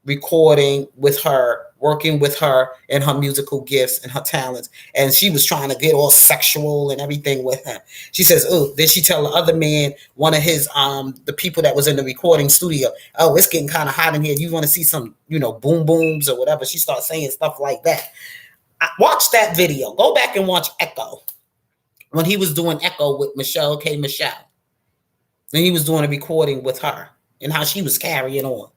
B: recording with her, working with her and her musical gifts and her talents. And she was trying to get all sexual and everything with him. She says, oh, then she tell the other man, one of his, the people that was in the recording studio, oh, it's getting kind of hot in here. You want to see some, boom booms or whatever. She starts saying stuff like that. Watch that video. Go back and watch Echo. When he was doing Echo with K. Michelle. And he was doing a recording with her and how she was carrying on.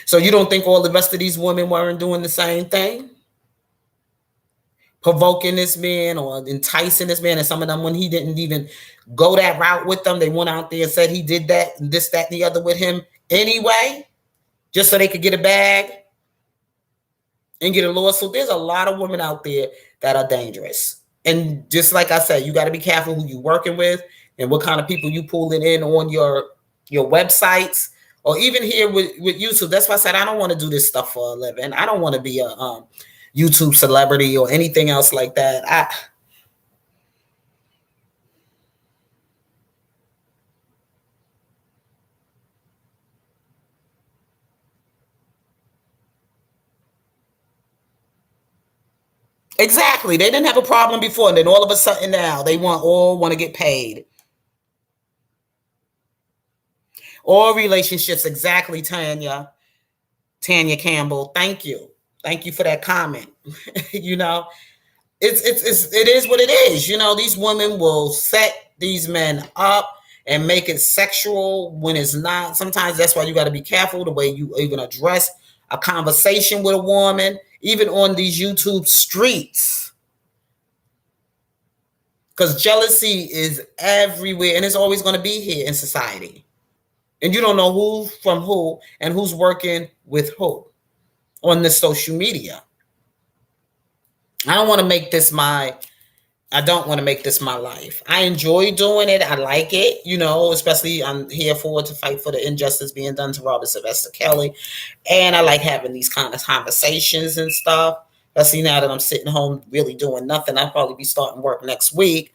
B: So you don't think all the rest of these women weren't doing the same thing? Provoking this man or enticing this man, and some of them, when he didn't even go that route with them, they went out there and said he did that and this, that, and the other with him anyway, just so they could get a bag and get a lawsuit. There's a lot of women out there that are dangerous. And just like I said, you got to be careful who you're working with and what kind of people you pulling in on your websites or even here with YouTube. That's why I said I don't want to do this stuff for a living. I don't want to be a YouTube celebrity or anything else like that. Exactly. They didn't have a problem before, and then all of a sudden now they want to get paid. All relationships, exactly, Tanya. Tanya Campbell. Thank you. Thank you for that comment. you know, it is what it is. These women will set these men up and make it sexual when it's not. Sometimes that's why you got to be careful the way you even address a conversation with a woman, even on these YouTube streets. Because jealousy is everywhere and it's always going to be here in society. And you don't know who from who and who's working with who on the social media. I don't want to make this my life. I enjoy doing it. I like it, especially I'm here for to fight for the injustice being done to Robert Sylvester Kelly. And I like having these kind of conversations and stuff. Especially now that I'm sitting home really doing nothing. I'll probably be starting work next week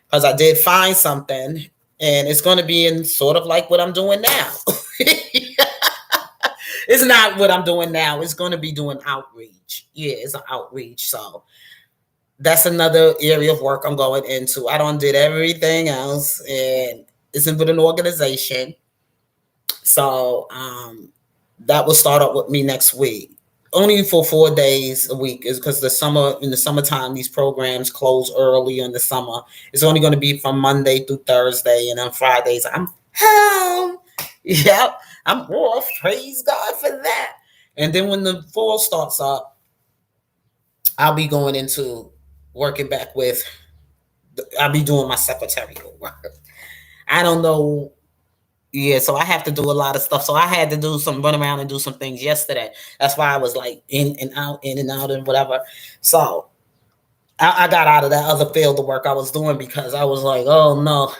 B: because I did find something and it's going to be in sort of like what I'm doing now. It's not what I'm doing now. It's going to be doing outreach. Yeah, it's an outreach. So that's another area of work I'm going into. I done did everything else, and it's with an organization. So that will start up with me next week. Only for 4 days a week is because in the summertime, these programs close early in the summer. It's only going to be from Monday through Thursday, and on Fridays I'm home. Yep, I'm off. Praise God for that. And then when the fall starts up, I'll be going into working back with. I'll be doing my secretarial work. I don't know. Yeah, so I have to do a lot of stuff. So I had to run around and do some things yesterday. That's why I was like in and out, and whatever. So I got out of that other field of work I was doing because I was like, oh no,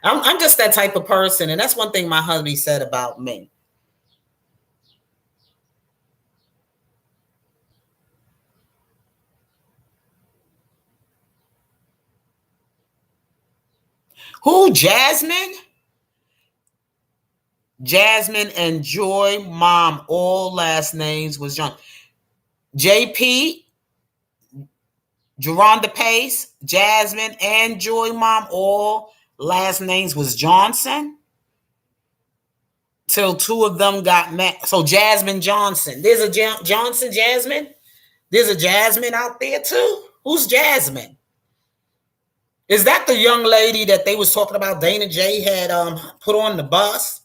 B: I'm just that type of person, and that's one thing my husband said about me. Who? Jasmine? Jasmine and Joy Mom, all last names was John. JP, Geronda Pace, Jasmine, and Joy Mom, all last names was Johnson. Till two of them got met. So Jasmine Johnson. There's a Johnson Jasmine. There's a Jasmine out there too. Who's Jasmine? Is that the young lady that they was talking about? Dana J had put on the bus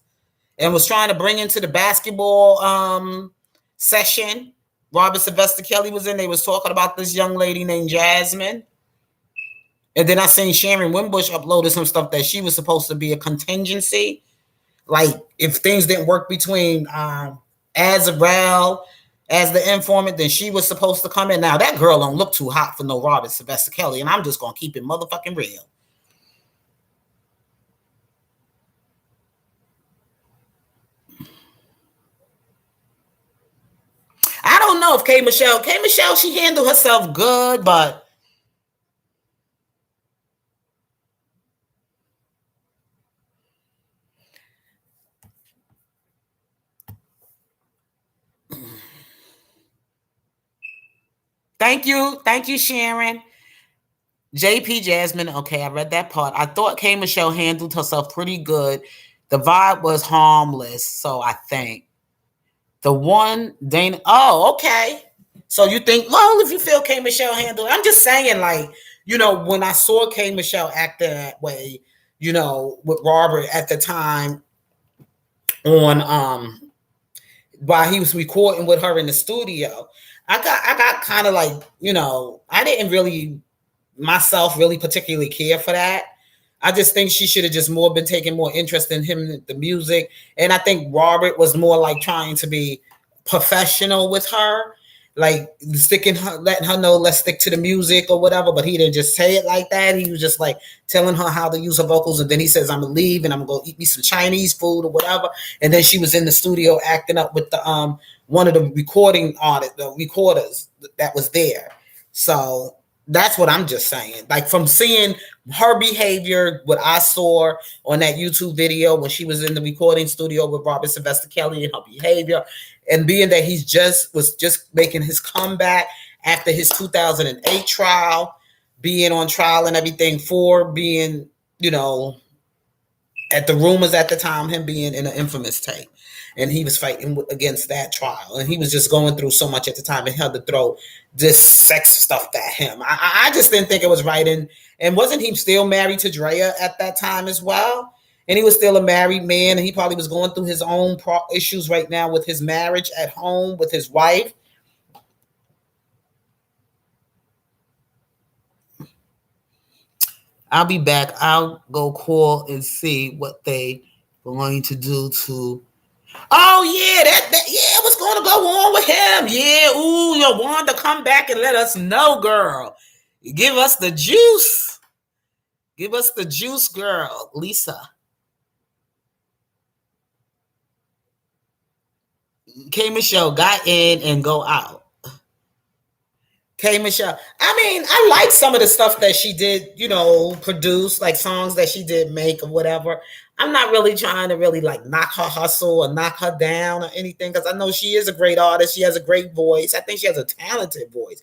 B: and was trying to bring into the basketball session. Robert Sylvester Kelly was in. They was talking about this young lady named Jasmine. And then I seen Sharon Wimbush uploaded some stuff that she was supposed to be a contingency. Like if things didn't work between Azarel as the informant, then she was supposed to come in. Now that girl don't look too hot for no Robert Sylvester Kelly, and I'm just gonna keep it motherfucking real. I don't know if K Michelle, she handled herself good, but thank you, Sharon. JP Jasmine, okay, I read that part. I thought K Michelle handled herself pretty good. The vibe was harmless, so I think. The one Dana, oh, okay. So you think, well, if you feel K Michelle handled, I'm just saying, like, when I saw K Michelle act that way, with Robert at the time on while he was recording with her in the studio, I got kind of like, I didn't really myself really particularly care for that. I just think she should have just been taking more interest in him, the music. And I think Robert was more like trying to be professional with her. like sticking her, letting her know, let's stick to the music or whatever. But he didn't just say it like that. He was just like telling her how to use her vocals, and then he says, "I'm gonna leave and I'm gonna go eat me some Chinese food or whatever." And then she was in the studio acting up with the one of the recording artists, the recorders that was there. So that's what I'm just saying. Like from seeing her behavior, what I saw on that YouTube video when she was in the recording studio with Robert Sylvester Kelly and her behavior, and being that he's just making his comeback after his 2008 trial, being on trial and everything for being, you know, at the rumors at the time, him being in an infamous tape. And he was fighting against that trial. And he was just going through so much at the time and had to throw this sex stuff at him. I just didn't think it was right. And wasn't he still married to Drea at that time as well? And he was still a married man. And he probably was going through his own issues right now with his marriage at home with his wife. I'll be back. I'll go call and see what they are going to do to. Oh yeah, that yeah, what's going to go on with him? Yeah, ooh, you want to come back and let us know, girl. Give us the juice. Give us the juice, girl, Lisa. K Michelle got in and go out. K Michelle. I mean, I like some of the stuff that she did, you know, produce, like songs that she did make or whatever. I'm not really trying to really like knock her hustle or knock her down or anything, because I know she is a great artist. She has a great voice. I think she has a talented voice.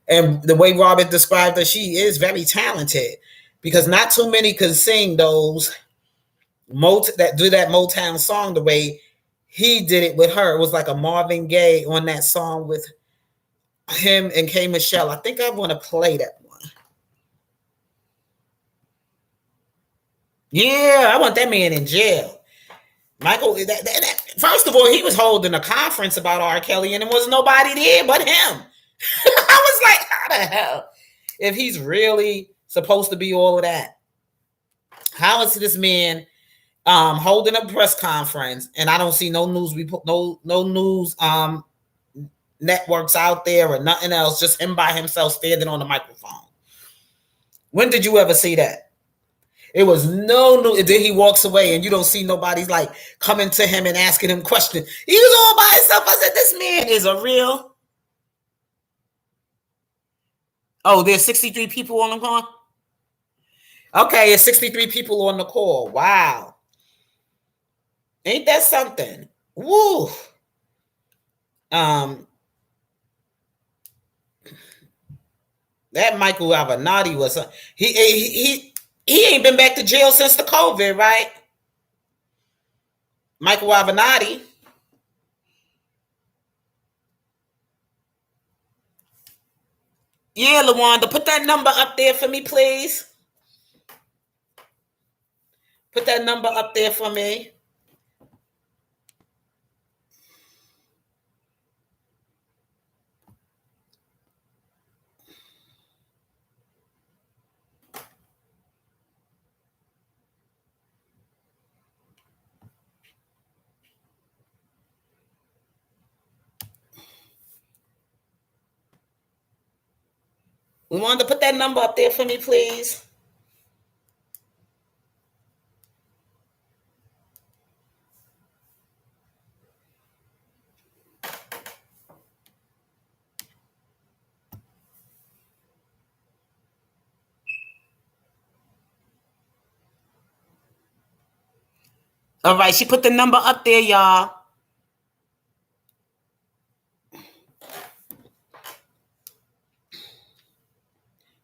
B: And the way Robert described her, she is very talented, because not too many can sing those that do that Motown song the way he did it with her. It was like a Marvin Gaye on that song with him and K Michelle. I think I want to play that one. Yeah, I want that man in jail. Michael, first of all, he was holding a conference about R. Kelly and there was nobody there but him. I was like, how the hell? If he's really supposed to be all of that, how is this man holding a press conference and I don't see no news no news networks out there or nothing else, just him by himself standing on the microphone? When did you ever see that? It was no new. And then he walks away and you don't see nobody like coming to him and asking him questions. He was all by himself. I said, this man is a real. Oh, there's 63 people on the call? Okay, it's 63 people on the call. Wow. Ain't that something? Woo. That Michael Avenatti was he ain't been back to jail since the COVID, right? Michael Avenatti. Yeah, LaWanda, put that number up there for me, please. Put that number up there for me. LaWanda, put that number up there for me, please. All right, she put the number up there, y'all.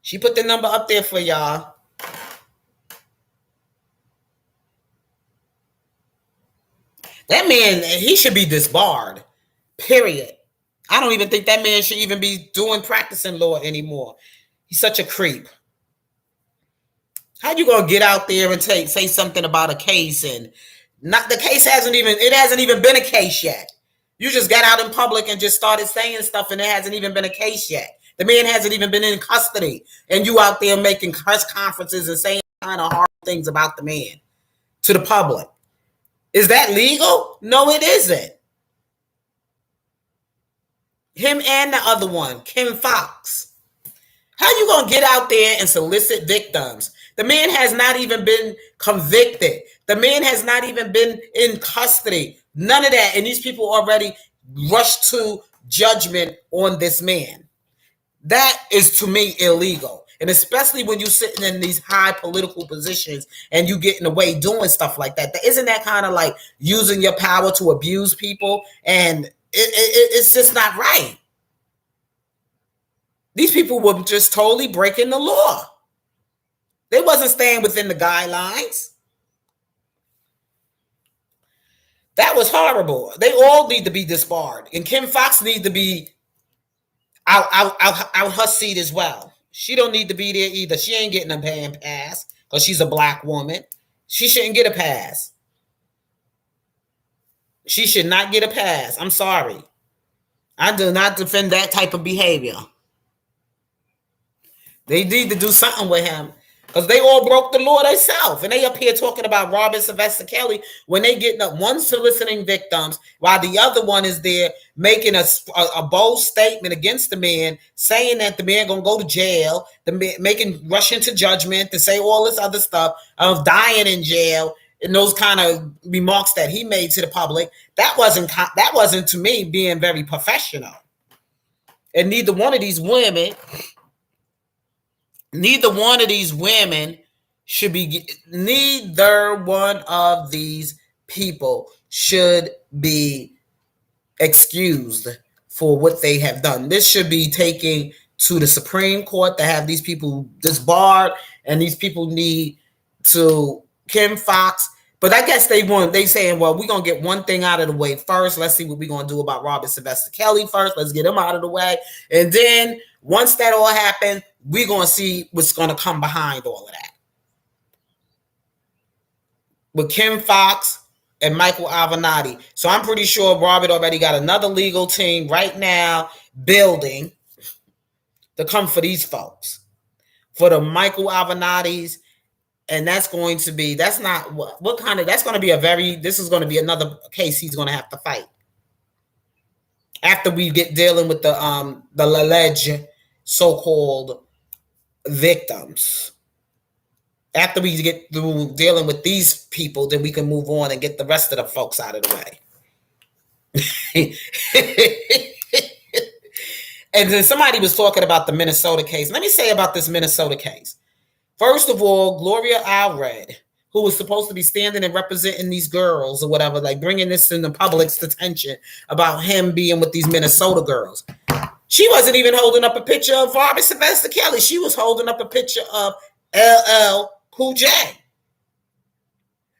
B: She put the number up there for y'all. That man, he should be disbarred. Period. I don't even think that man should even be doing practicing law anymore. He's such a creep. How you gonna get out there and say something about a case and not the case hasn't even been a case yet. You just got out in public and just started saying stuff and it hasn't even been a case yet. The man hasn't even been in custody and you out there making press conferences and saying kind of hard things about the man to the public. Is that legal? No, it isn't. Him and the other one, Kim Fox. How you gonna get out there and solicit victims? The man has not even been convicted. The man has not even been in custody. None of that. And these people already rushed to judgment on this man. That is to me illegal. And especially when you're sitting in these high political positions and you getting away doing stuff like that. Isn't that kind of like using your power to abuse people? And it's just not right. These people were just totally breaking the law. They wasn't staying within the guidelines. That was horrible. They all need to be disbarred. And Kim Fox needs to be out her seat as well. She don't need to be there either. She ain't getting a pass because she's a black woman. She shouldn't get a pass. She should not get a pass. I'm sorry. I do not defend that type of behavior. They need to do something with him because they all broke the law themselves. And they up here talking about Robert Sylvester Kelly when they getting up one soliciting victims while the other one is there making a bold statement against the man, saying that the man going to go to jail, the man making rush into judgment to say all this other stuff of dying in jail and those kind of remarks that he made to the public. That wasn't to me being very professional. And neither one of these women should be, neither one of these people should be excused for what they have done. This should be taken to the Supreme Court to have these people disbarred, and these people need to, Kim Fox. But I guess they saying, well, we're going to get one thing out of the way first. Let's see what we're going to do about Robert Sylvester Kelly first. Let's get him out of the way. And then once that all happens, we're going to see what's going to come behind all of that. With Kim Fox and Michael Avenatti. So I'm pretty sure Robert already got another legal team right now building to come for these folks. For the Michael Avenattis. And that's going to be, that's not what kind of, that's going to be this is going to be another case he's going to have to fight. After we get dealing with the alleged so-called victims. After we get through dealing with these people, then we can move on and get the rest of the folks out of the way. And then somebody was talking about the Minnesota case. Let me say about this Minnesota case. First of all, Gloria Allred, who was supposed to be standing and representing these girls or whatever, like bringing this in the public's attention about him being with these Minnesota girls. She wasn't even holding up a picture of Robert Sylvester Kelly. She was holding up a picture of LL Cool J.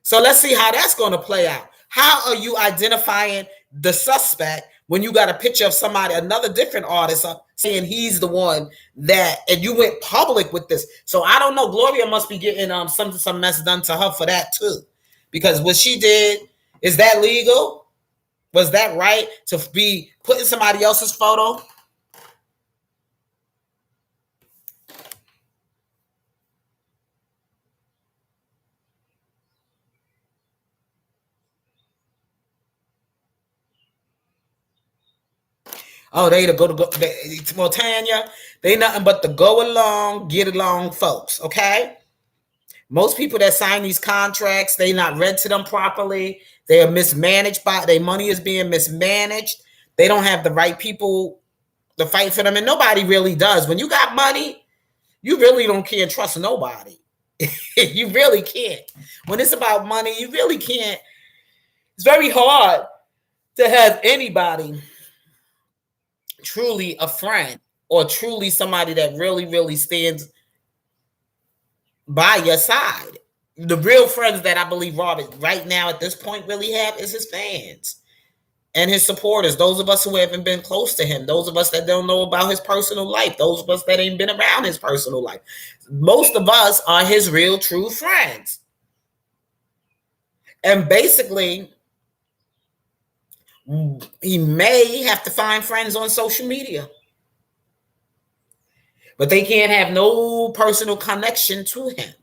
B: So let's see how that's going to play out. How are you identifying the suspect when you got a picture of somebody, another different artist, saying he's the one that, and you went public with this? So I don't know. Gloria must be getting some mess done to her for that too, because what she did, is that legal? Was that right to be putting somebody else's photo? Oh, well, Tanya, they nothing but the go along, get along folks, okay? Most people that sign these contracts, they not read to them properly. They are mismanaged their money is being mismanaged. They don't have the right people to fight for them, and nobody really does. When you got money, you really don't can't trust nobody. You really can't. When it's about money, you really can't. It's very hard to have anybody truly a friend or truly somebody that really, really stands by your side. The real friends that I believe Robert right now at this point really have is his fans and his supporters. Those of us who haven't been close to him, those of us that don't know about his personal life, those of us that ain't been around his personal life. Most of us are his real, true friends. And basically, he may have to find friends on social media, but they can't have no personal connection to him,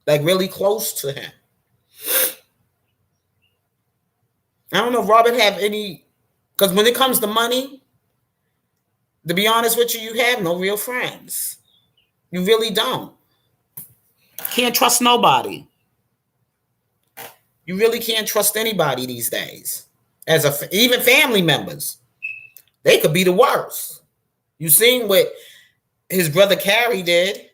B: like really close to him. I don't know if Robert have any Because when it comes to money, to be honest with you, you have no real friends. You really don't. Can't trust nobody. You really can't trust anybody these days. Even family members, they could be the worst. You seen what his brother Carrie did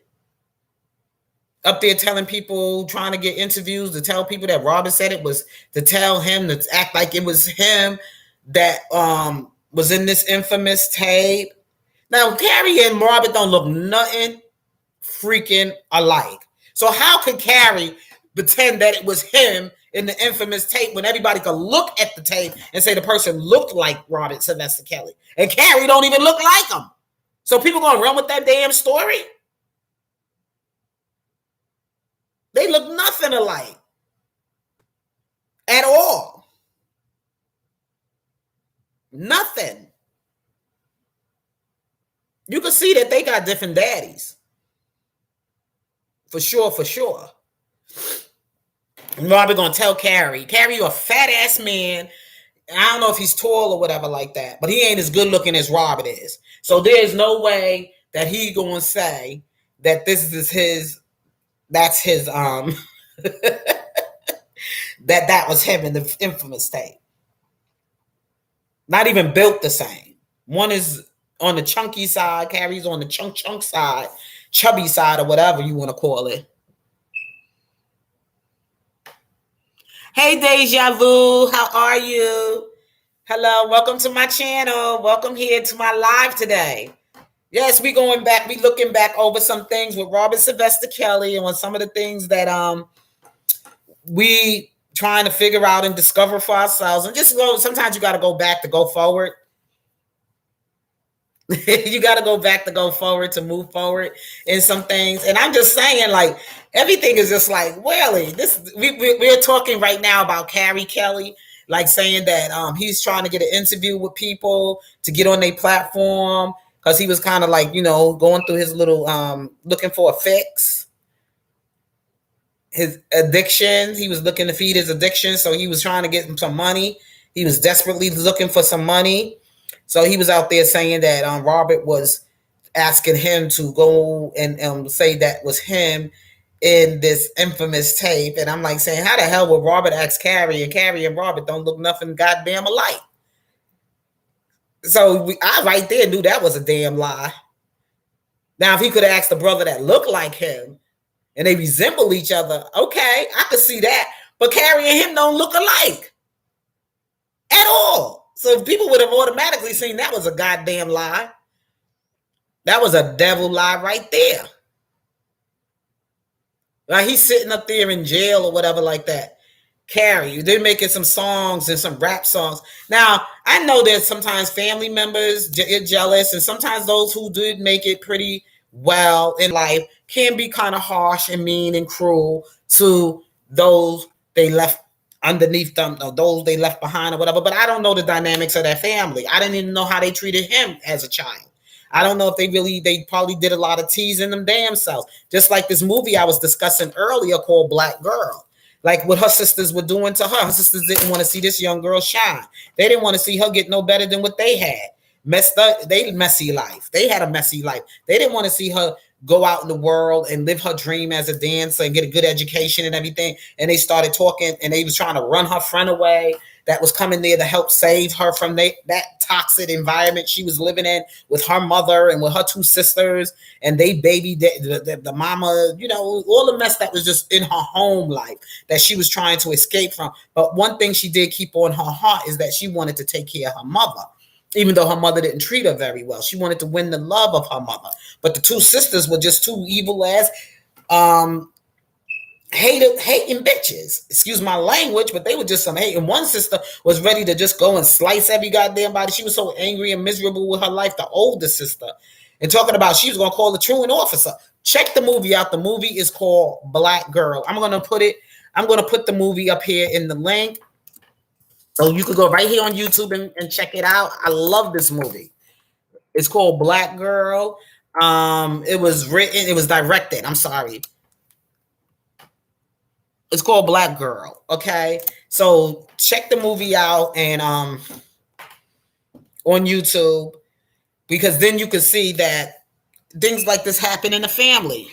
B: up there telling people, trying to get interviews to tell people that Robert said it was to tell him to act like it was him that was in this infamous tape. Now Carrie and Robert don't look nothing freaking alike. So how could Carrie pretend that it was him in the infamous tape when everybody could look at the tape and say the person looked like Robert Sylvester Kelly? And Carrie don't even look like him. So people gonna run with that damn story? They look nothing alike at all. Nothing. You can see that they got different daddies. For sure, for sure. And Robert gonna tell Carrie, you a fat ass man. I don't know if he's tall or whatever like that, but he ain't as good looking as Robert is. So there's no way that he gonna say that this is his, that's his that was him in the infamous tape. Not even built the same. One is on the chunky side, Carrie's on the chunk side, chubby side, or whatever you want to call it. Hey Deja Vu, how are you? Hello, welcome to my channel. Welcome here to my live today. Yes, we going back, we looking back over some things with Robert Sylvester Kelly and on some of the things that we trying to figure out and discover for ourselves. And just go, sometimes you got to go back to go forward. You got to go back to go forward, to move forward in some things. And I'm just saying, like, everything is just like, really, this we're talking right now about Carrie Kelly, like saying that he's trying to get an interview with people to get on their platform because he was kind of like, going through his little looking for a fix. His addiction. He was looking to feed his addiction, so he was trying to get him some money. He was desperately looking for some money. So he was out there saying that Robert was asking him to go and say that was him in this infamous tape. And I'm like saying, how the hell would Robert ask Carrie? And Carrie and Robert don't look nothing goddamn alike. So I right there knew that was a damn lie. Now, if he could have asked the brother that looked like him, and they resemble each other, okay, I could see that. But Carrie and him don't look alike at all. So people would have automatically seen that was a goddamn lie. That was a devil lie right there. Like he's sitting up there in jail or whatever like that. Carrie, they're making some songs and some rap songs. Now, I know that sometimes family members get jealous, and sometimes those who did make it pretty well in life can be kind of harsh and mean and cruel to those they left underneath them, or those they left behind or whatever. But I don't know the dynamics of that family. I didn't even know how they treated him as a child. I don't know if they probably did a lot of teasing them damn selves. Just like this movie I was discussing earlier called Black Girl. Like what her sisters were doing to her. Her sisters didn't want to see this young girl shine. They didn't want to see her get no better than what they had. Messy life. They had a messy life. They didn't want to see her go out in the world and live her dream as a dancer and get a good education and everything. And they started talking, and they was trying to run her friend away that was coming there to help save her from that toxic environment she was living in with her mother and with her two sisters. And they babied the mama, all the mess that was just in her home life that she was trying to escape from. But one thing she did keep on her heart is that she wanted to take care of her mother. Even though her mother didn't treat her very well, she wanted to win the love of her mother. But the two sisters were just two evil ass, hating bitches. Excuse my language, but they were just some hate. And one sister was ready to just go and slice every goddamn body. She was so angry and miserable with her life, the older sister. And talking about she was going to call the truant officer. Check the movie out. The movie is called Black Girl. I'm going to put the movie up here in the link. So you could go right here on YouTube and check it out. I love this movie. It's called Black Girl. It was directed. I'm sorry. It's called Black Girl. Okay. So check the movie out and on YouTube, because then you can see that things like this happen in the family.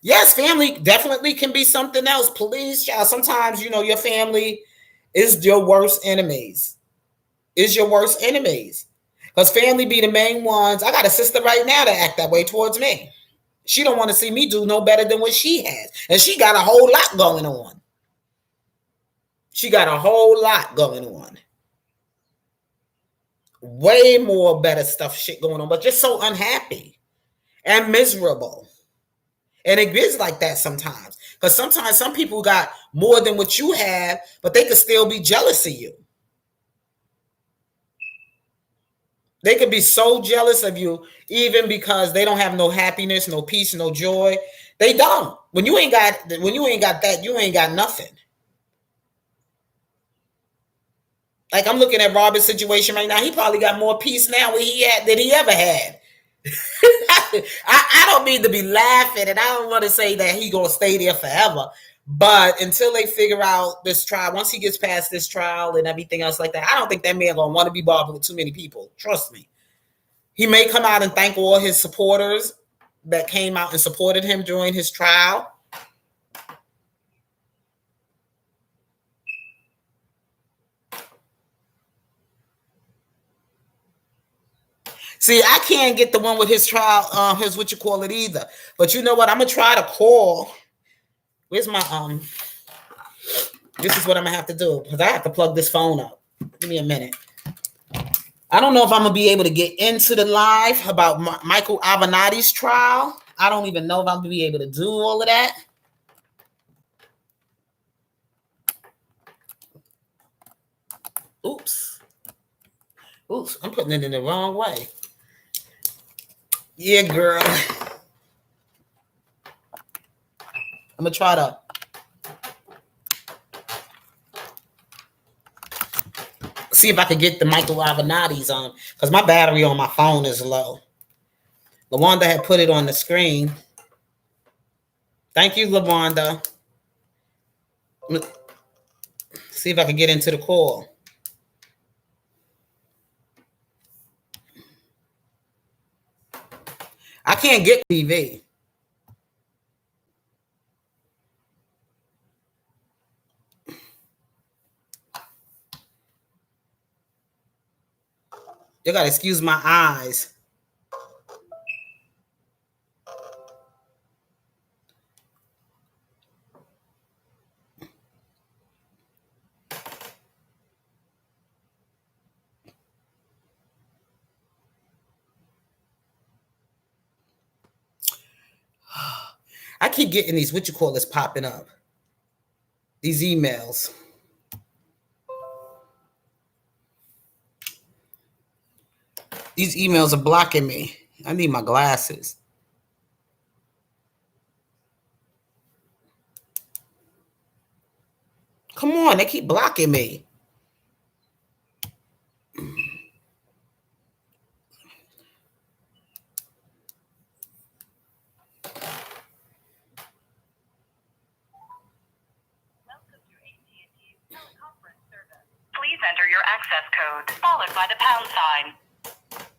B: Yes, family definitely can be something else. Please, child. Sometimes, your family is your worst enemies. Is your worst enemies. Because family be the main ones. I got a sister right now that act that way towards me. She don't want to see me do no better than what she has. And she got a whole lot going on. She got a whole lot going on. Way more better stuff shit going on, but just so unhappy and miserable. And it is like that sometimes. Because sometimes some people got more than what you have, but they could still be jealous of you. They could be so jealous of you, even because they don't have no happiness, no peace, no joy. They don't. When you ain't got that, you ain't got nothing. Like, I'm looking at Robert's situation right now. He probably got more peace now than he ever had. I don't mean to be laughing, and I don't want to say that he gonna stay there forever. But until they figure out this trial, once he gets past this trial and everything else like that, I don't think that man gonna want to be bothered with too many people. Trust me. He may come out and thank all his supporters that came out and supported him during his trial. See, I can't get the one with his trial, his what you call it either. But you know what? I'm gonna try to call. Where's my This is what I'm gonna have to do because I have to plug this phone up. Give me a minute. I don't know if I'm gonna be able to get into the live about Michael Avenatti's trial. I don't even know if I'm gonna be able to do all of that. Oops, I'm putting it in the wrong way. Yeah, girl. I'm gonna try to see if I can get the Michael Avenatti's on, because my battery on my phone is low. LaWanda had put it on the screen. Thank you, LaWanda. See if I can get into the call. I can't get TV. You gotta excuse my eyes. I keep getting these what you call this popping up. These emails. These emails are blocking me. I need my glasses. Come on, they keep blocking me.
A: Please enter your access code, followed by the pound sign.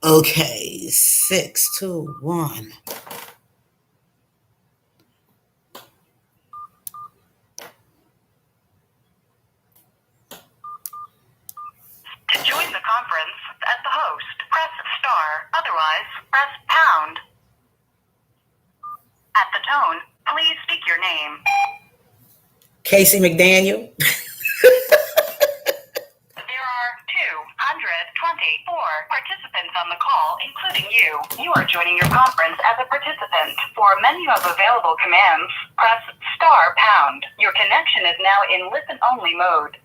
B: Okay, 621.
A: To join the conference as the host, press star. Otherwise, press pound. At the tone, please speak your name.
B: Casey McDaniel.
A: There are 224 participants on the call, including you. You are joining your conference as a participant. For a menu of available commands, press star pound. Your connection is now in listen-only mode.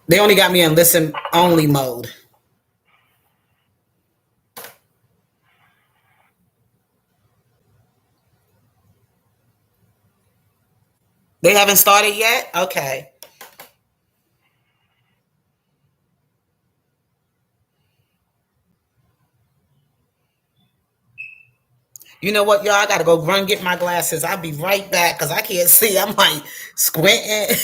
B: They only got me in listen-only mode. They haven't started yet? Okay. You know what, y'all? I gotta go run get my glasses. I'll be right back because I can't see. I'm like squinting.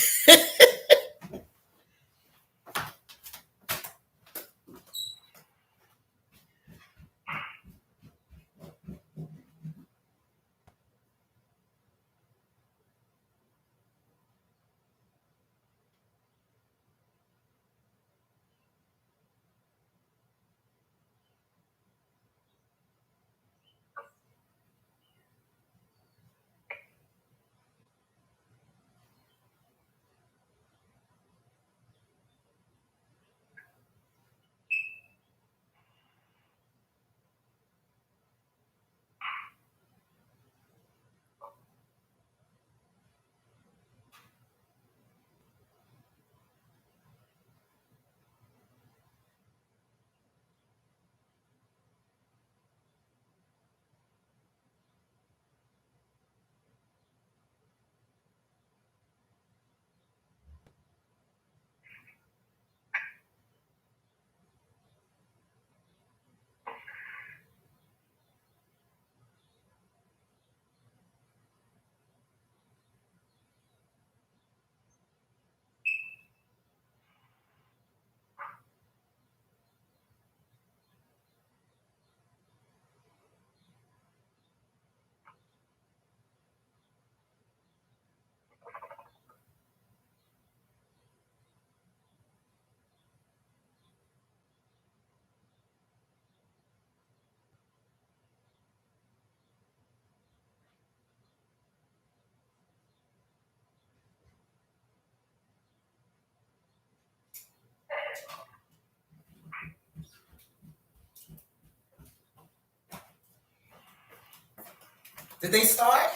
B: Did they start?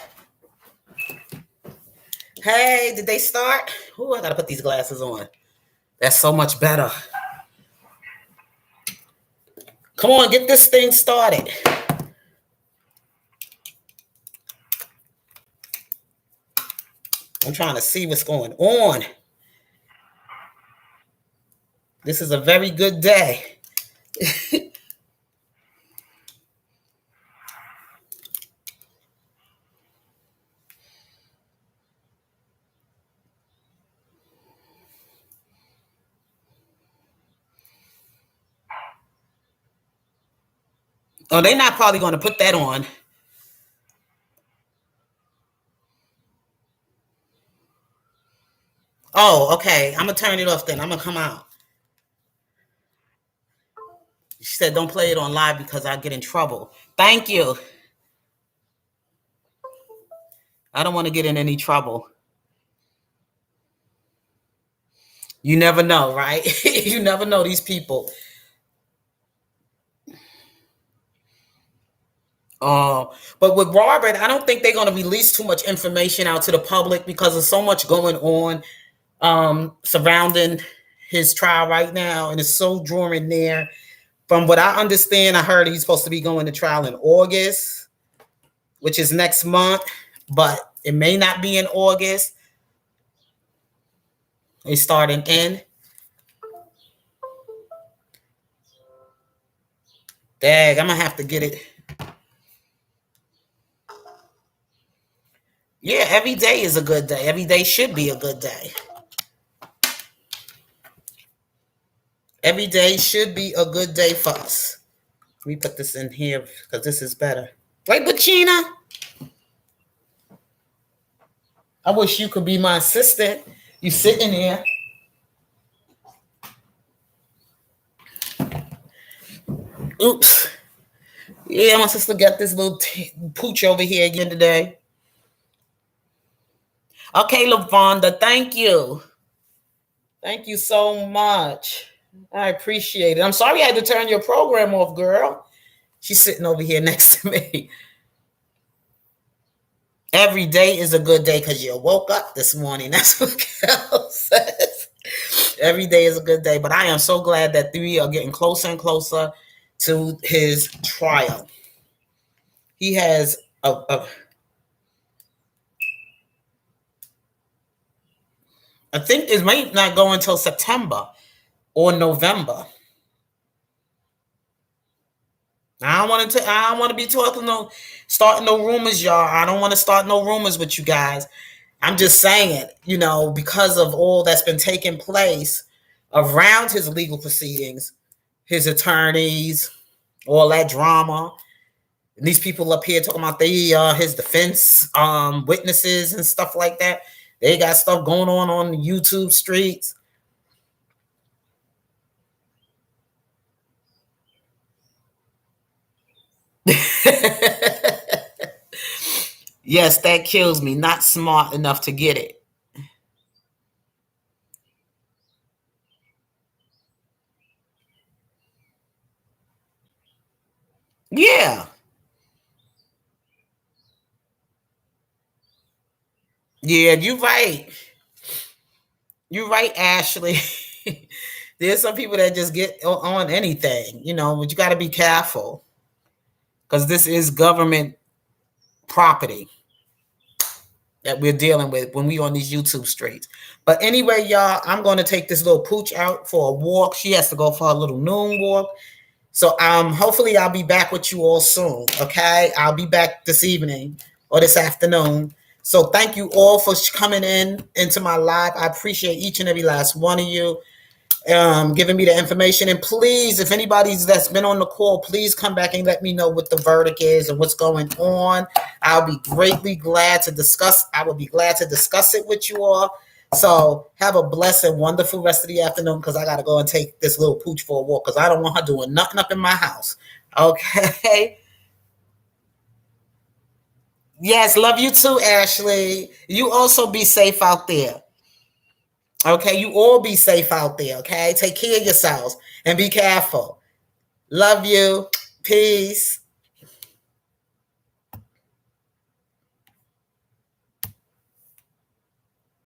B: Hey, did they start? Ooh, I gotta put these glasses on. That's so much better. Come on, get this thing started. I'm trying to see what's going on. This is a very good day. Oh, they're not probably going to put that on. Oh, okay. I'm going to turn it off then. I'm going to come out. She said, don't play it on live because I'll get in trouble. Thank you. I don't want to get in any trouble. You never know, right? You never know these people. But with Robert, I don't think they're going to release too much information out to the public because there's so much going on surrounding his trial right now, and it's so drawing near. From what I understand, I heard he's supposed to be going to trial in August, which is next month, but it may not be in August. It's starting in. Dang, I'm gonna have to get it. Yeah, every day is a good day. Every day should be a good day. Every day should be a good day for us. Let me put this in here because this is better. Right, Bachina? I wish you could be my assistant. You sitting there. Oops. Yeah, my sister got this little pooch over here again today. Okay, Lavonda, thank you. Thank you so much. I appreciate it. I'm sorry I had to turn your program off, girl. She's sitting over here next to me. Every day is a good day because you woke up this morning. That's what Cal says. Every day is a good day. But I am so glad that we are getting closer and closer to his trial. He has I think it might not go until September or November. I don't want to be starting no rumors, y'all. I don't want to start no rumors with you guys. I'm just saying, because of all that's been taking place around his legal proceedings, his attorneys, all that drama. And these people up here talking about his defense witnesses and stuff like that. They got stuff going on the YouTube streets. Yes, that kills me. Not smart enough to get it. Yeah. Yeah, you're right. You're right, Ashley. There's some people that just get on anything, but you got to be careful because this is government property that we're dealing with when we on these YouTube streets. But anyway, y'all, I'm going to take this little pooch out for a walk. She has to go for a little noon walk. So hopefully I'll be back with you all soon, okay? I'll be back this evening or this afternoon. So thank you all for coming into my live. I appreciate each and every last one of you giving me the information. And please, if anybody's that's been on the call, please come back and let me know what the verdict is and what's going on. I'll be greatly glad to discuss. I will be glad to discuss it with you all. So have a blessed and wonderful rest of the afternoon because I got to go and take this little pooch for a walk because I don't want her doing nothing up in my house. Okay? Yes, love you too, Ashley. You also be safe out there. Okay, you all be safe out there. Okay, take care of yourselves and be careful. Love you. Peace.